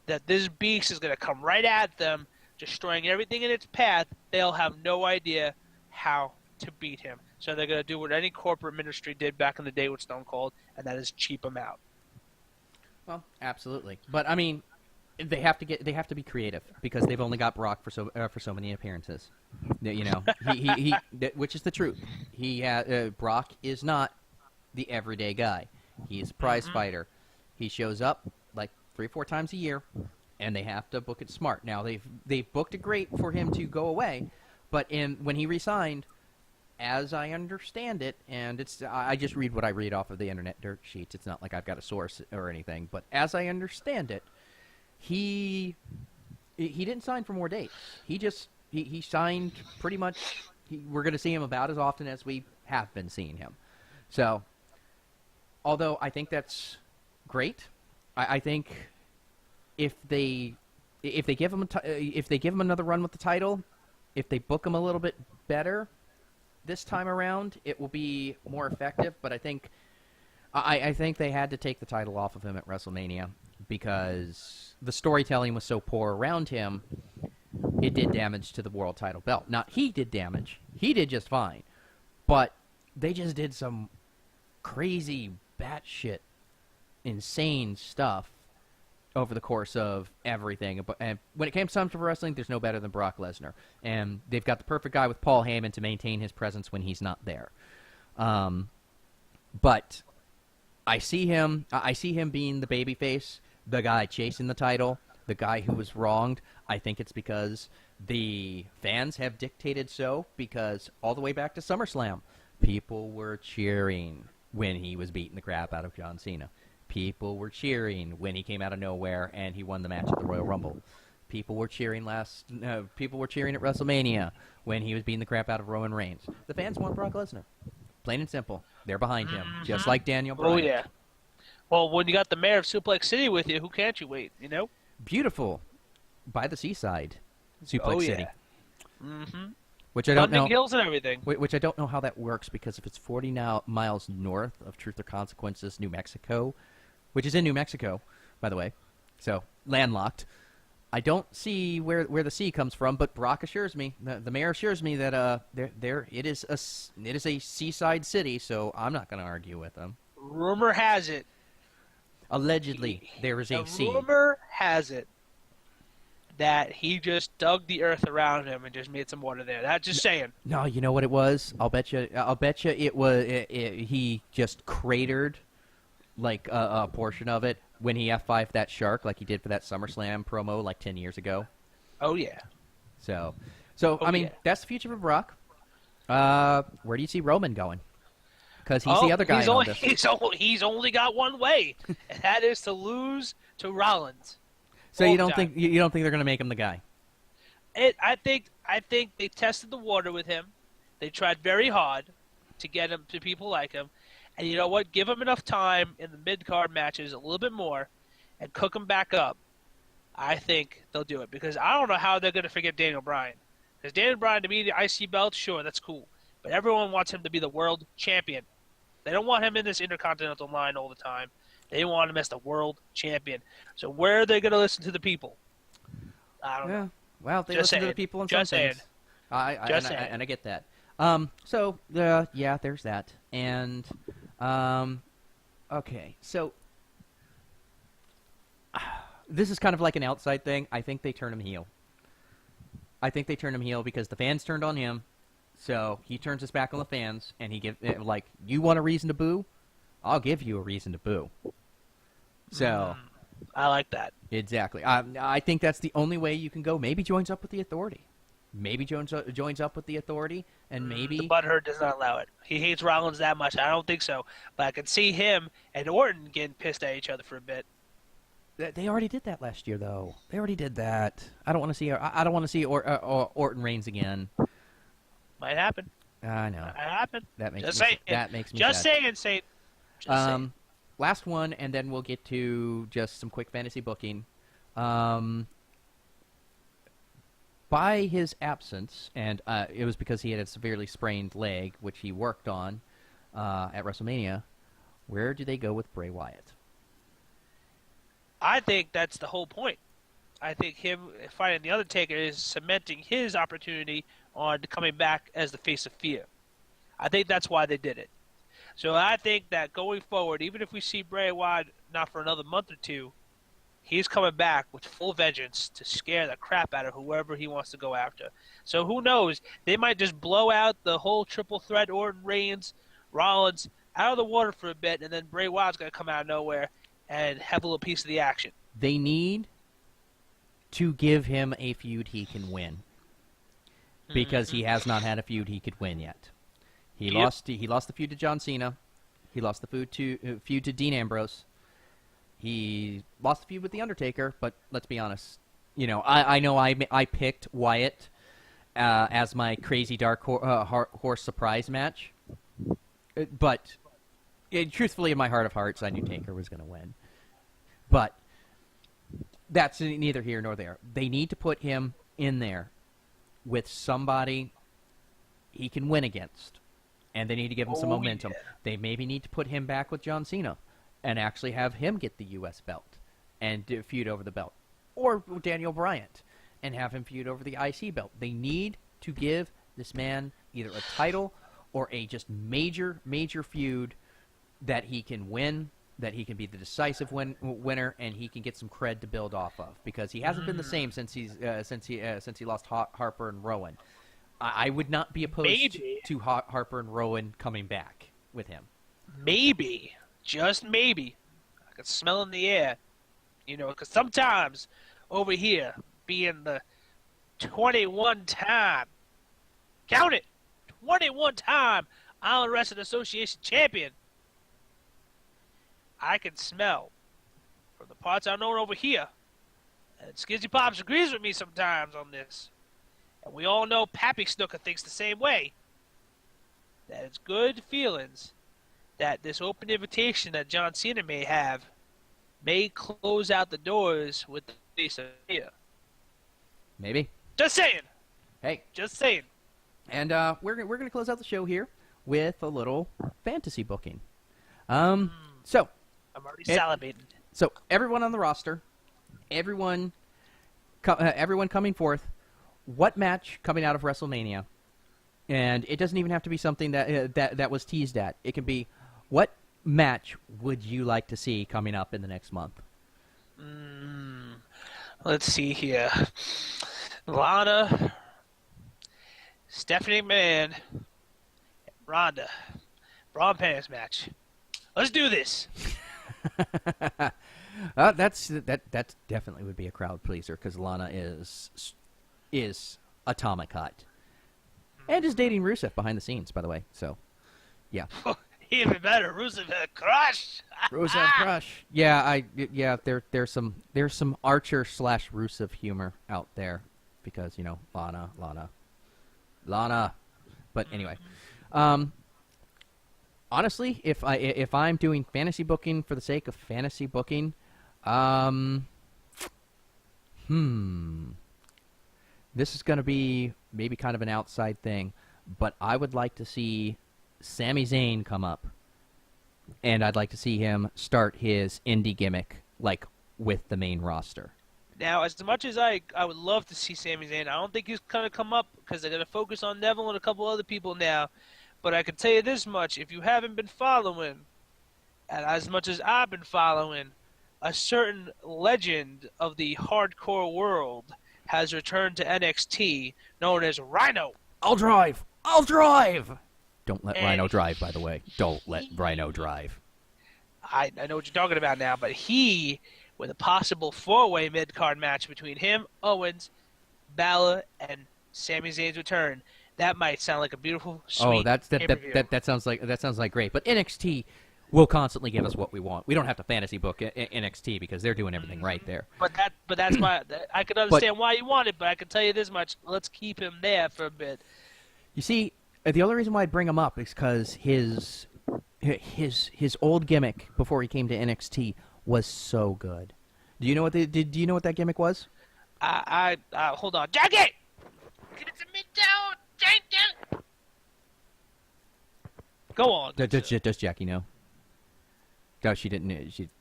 that this beast is going to come right at them, destroying everything in its path. They'll have no idea how to beat him. So they're going to do what any corporate ministry did back in the day with Stone Cold, and that is cheap him out. Well, absolutely. But, I mean, They have to be creative because they've only got Brock for so many appearances. You know, which is the truth. Brock is not the everyday guy. He is a prize fighter. He shows up like 3 or 4 times a year, and they have to book it smart. Now they've booked it great for him to go away, but when he resigned, as I understand it, and I just read what I read off of the internet dirt sheets. It's not like I've got a source or anything, but as I understand it, he didn't sign for more dates. He signed pretty much. We're going to see him about as often as we have been seeing him. So, although I think that's great, I think if they give him another run with the title, if they book him a little bit better this time around, it will be more effective. But I think they had to take the title off of him at WrestleMania because the storytelling was so poor around him. It did damage to the world title belt. Not he did damage. He did just fine. But they just did some crazy, batshit, insane stuff over the course of everything. And when it came time for wrestling, there's no better than Brock Lesnar. And they've got the perfect guy with Paul Heyman to maintain his presence when he's not there. But I see him being the babyface, the guy chasing the title, the guy who was wronged. I think it's because the fans have dictated so, because all the way back to SummerSlam, people were cheering when he was beating the crap out of John Cena. People were cheering when he came out of nowhere and he won the match at the Royal Rumble. People were cheering at WrestleMania when he was beating the crap out of Roman Reigns. The fans want Brock Lesnar. Plain and simple. They're behind him, just like Daniel Bryan. Oh, yeah. Well, when you got the mayor of Suplex City with you, who can't you wait, you know? Beautiful. By the seaside, Suplex City. Mm-hmm. Which I don't know. Hills and everything. Which I don't know how that works, because if it's 40 miles north of Truth or Consequences, New Mexico, which is in New Mexico, by the way, so landlocked, I don't see where the sea comes from. But Brock assures me, the mayor assures me that it is a seaside city, so I'm not going to argue with them. Rumor has it. Allegedly, there is a sea. Rumor has it that he just dug the earth around him and just made some water there. That's just saying. No, you know what it was? I'll bet you it was he just cratered like a portion of it when he F5'd that shark like he did for that SummerSlam promo like 10 years ago. Oh yeah. So I mean, that's the future of Brock. Where do you see Roman going? Because he's the other guy. He's only got one way, and that is to lose to Rollins. So you don't think they're going to make him the guy? I think they tested the water with him. They tried very hard to get him to people like him, and you know what? Give him enough time in the mid-card matches, a little bit more, and cook him back up. I think they'll do it, because I don't know how they're going to forget Daniel Bryan. Because Daniel Bryan, to me, the IC belt, sure, that's cool, but everyone wants him to be the world champion. They don't want him in this Intercontinental line all the time. They want him as the world champion. So where are they going to listen to the people? I don't know. Well, they listen to the people in some things. I get that. Yeah, there's that. And, okay, so this is kind of like an outside thing. I think they turn him heel. Because the fans turned on him. So he turns his back on the fans, and you want a reason to boo? I'll give you a reason to boo. So, I like that. Exactly. I think that's the only way you can go. Maybe joins up with the Authority. And maybe the butthurt does not allow it. He hates Rollins that much. I don't think so. But I can see him and Orton getting pissed at each other for a bit. They already did that last year, though. They already did that. I don't want to see Orton Reigns again. Might happen. I know. Might happen. That makes just me, saying. That makes me just sad. saying, Saint. Just saying. Last one, and then we'll get to just some quick fantasy booking. By his absence, and it was because he had a severely sprained leg, which he worked on at WrestleMania, where do they go with Bray Wyatt? I think that's the whole point. I think him fighting The Undertaker is cementing his opportunity on coming back as the face of fear. I think that's why they did it. So I think that going forward, even if we see Bray Wyatt not for another month or two, he's coming back with full vengeance to scare the crap out of whoever he wants to go after. So who knows? They might just blow out the whole triple threat, Orton, Reigns, Rollins, out of the water for a bit, and then Bray Wyatt's going to come out of nowhere and have a little piece of the action. They need to give him a feud he can win, because he has not had a feud he could win yet. He lost the feud to John Cena. He lost the feud to Dean Ambrose. He lost the feud with The Undertaker, but let's be honest. You know, I know I picked Wyatt as my crazy dark horse surprise match, but truthfully, in my heart of hearts, I knew Taker was going to win. But that's neither here nor there. They need to put him in there with somebody he can win against, and they need to give him some momentum. Yeah. They maybe need to put him back with John Cena and actually have him get the U.S. belt and feud over the belt. Or Daniel Bryant and have him feud over the IC belt. They need to give this man either a title or a just major feud that he can win, that he can be the decisive winner, and he can get some cred to build off of, because he hasn't been the same since he lost Harper and Rowan. I would not be opposed to Harper and Rowan coming back with him. Maybe, just maybe, I can smell in the air, you know, because sometimes over here, being the 21-time, count it, 21-time Island Wrestling Association champion, I can smell from the parts I know over here, and Skizzy Pops agrees with me sometimes on this, and we all know Pappy Snooker thinks the same way, that it's good feelings that this open invitation that John Cena may have may close out the doors with the face of here. Maybe. Just saying. Hey. Just saying. And we're going to close out the show here with a little fantasy booking. So I'm already salivating. So everyone on the roster, everyone coming forth, what match coming out of WrestleMania? And it doesn't even have to be something that was teased at. It can be, what match would you like to see coming up in the next month? Let's see here. Lana, Stephanie McMahon, Ronda, Braun Pants match. Let's do this. That definitely would be a crowd pleaser, because Lana is Atomic Hot, and is dating Rusev behind the scenes, by the way. So, yeah. Even better, Rusev crush. Rusev crush. Yeah, there's some Archer / Rusev humor out there, because you know Lana. But anyway, honestly, if I'm doing fantasy booking for the sake of fantasy booking, this is going to be maybe kind of an outside thing, but I would like to see Sami Zayn come up, and I'd like to see him start his indie gimmick, like, with the main roster. Now, as much as I would love to see Sami Zayn, I don't think he's going to come up, because they're going to focus on Neville and a couple other people now. But I can tell you this much, if you haven't been following, and as much as I've been following, a certain legend of the hardcore world has returned to NXT, known as Rhino. I'll drive! Don't let Rhino drive, by the way. Don't let Rhino drive. I know what you're talking about now, but he, with a possible 4-way mid-card match between him, Owens, Balor, and Sami Zayn's return, that might sound like a beautiful, sweet that sounds like great. But NXT will constantly give us what we want. We don't have to fantasy book NXT, because they're doing everything right there. But that's why I can understand why you want it. But I can tell you this much: let's keep him there for a bit. You see, the only reason why I bring him up is because his old gimmick before he came to NXT was so good. Do you know what do you know what that gimmick was? I hold on, Jackie. Get it to Midtown, Jackie. Go on. Does Jackie know? No, she didn't.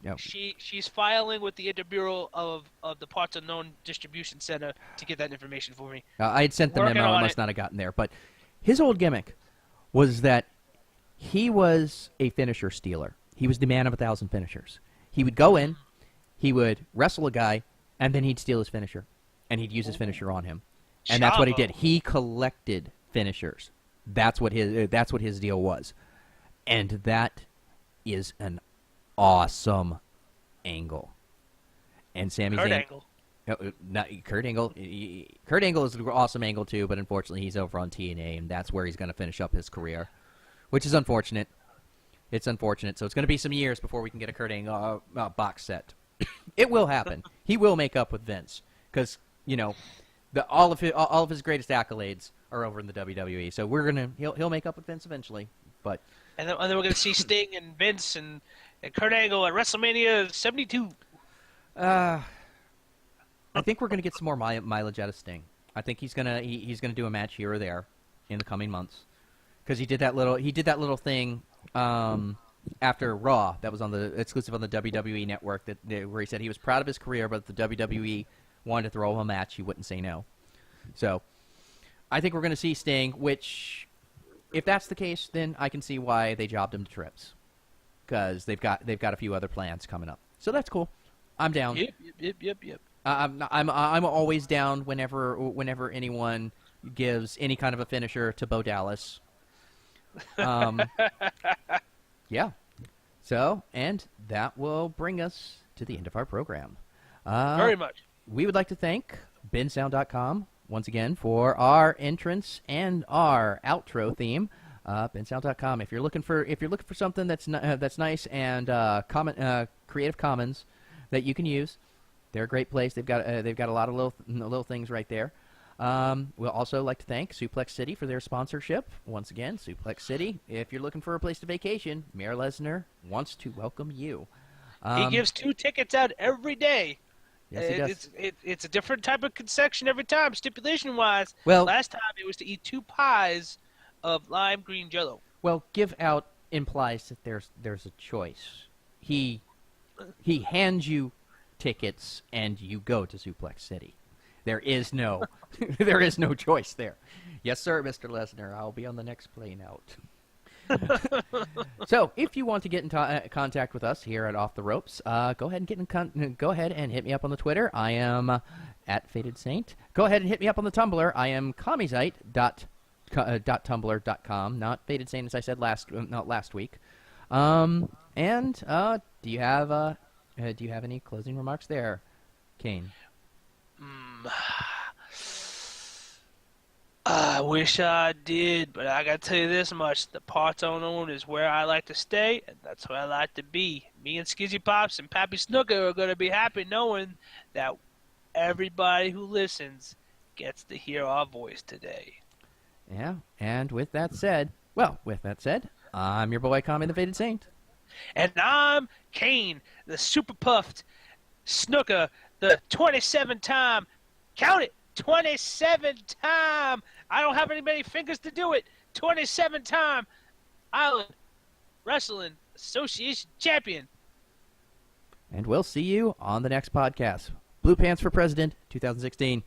No. She's filing with the Interbureau of the Parts Unknown Distribution Center to get that information for me. I had sent the memo. I must not have gotten there. But his old gimmick was that he was a finisher stealer. He was the man of 1,000 finishers. He would go in, he would wrestle a guy, and then he'd steal his finisher, and he'd use his finisher on him. And that's what he did. He collected finishers. That's what his deal was. And that is an awesome angle. And Sami Zayn... Angle. Not Kurt Angle. Kurt Angle is an awesome angle too, but unfortunately he's over on TNA, and that's where he's going to finish up his career, which is unfortunate. It's unfortunate. So it's going to be some years before we can get a Kurt Angle box set. It will happen. He will make up with Vince because all of his greatest accolades are over in the WWE. So he'll make up with Vince eventually. But and then we're going to see Sting and Vince and Kurt Angle at WrestleMania 72. I think we're going to get some more mileage out of Sting. I think he's gonna do a match here or there in the coming months because he did that little thing after Raw that was exclusive on the WWE network where he said he was proud of his career, but if the WWE wanted to throw him a match, he wouldn't say no. So I think we're going to see Sting, which if that's the case, then I can see why they jobbed him to Trips because they've got a few other plans coming up. So that's cool. I'm down. Yep. I'm always down whenever anyone gives any kind of a finisher to Bo Dallas. Yeah. So, and that will bring us to the end of our program. Very much. We would like to thank bensound.com once again for our entrance and our outro theme. bensound.com. If you're looking for something that's nice and Creative Commons that you can use, they're a great place. They've got a lot of little things right there. We'll also like to thank Suplex City for their sponsorship. Once again, Suplex City. If you're looking for a place to vacation, Mayor Lesnar wants to welcome you. He gives 2 tickets out every day. Yes, he does. It's a different type of concession every time, stipulation-wise. Well, last time it was to eat 2 pies of lime green Jell-O. Well, give out implies that there's a choice. He hands you tickets and you go to Suplex City. There is no choice there. Yes, sir, Mr. Lesnar. I'll be on the next plane out. So, if you want to get in contact with us here at Off the Ropes, go ahead and hit me up on the Twitter. I am at Faded Saint. Go ahead and hit me up on the Tumblr. I am commizite.tumblr.com, not Faded Saint as I said last week. Do you have any closing remarks there, Kane? I wish I did, but I gotta tell you this much: the parts unknown is where I like to stay, and that's where I like to be. Me and Skizzy Pops and Pappy Snooker are gonna be happy knowing that everybody who listens gets to hear our voice today. Yeah, and with that said, I'm your boy, Kami the Faded Saint. And I'm Kane, the super puffed Snooker, the 27-time, count it, 27-time, I don't have many fingers to do it, 27-time Island Wrestling Association champion. And we'll see you on the next podcast. Blue Pants for President 2016.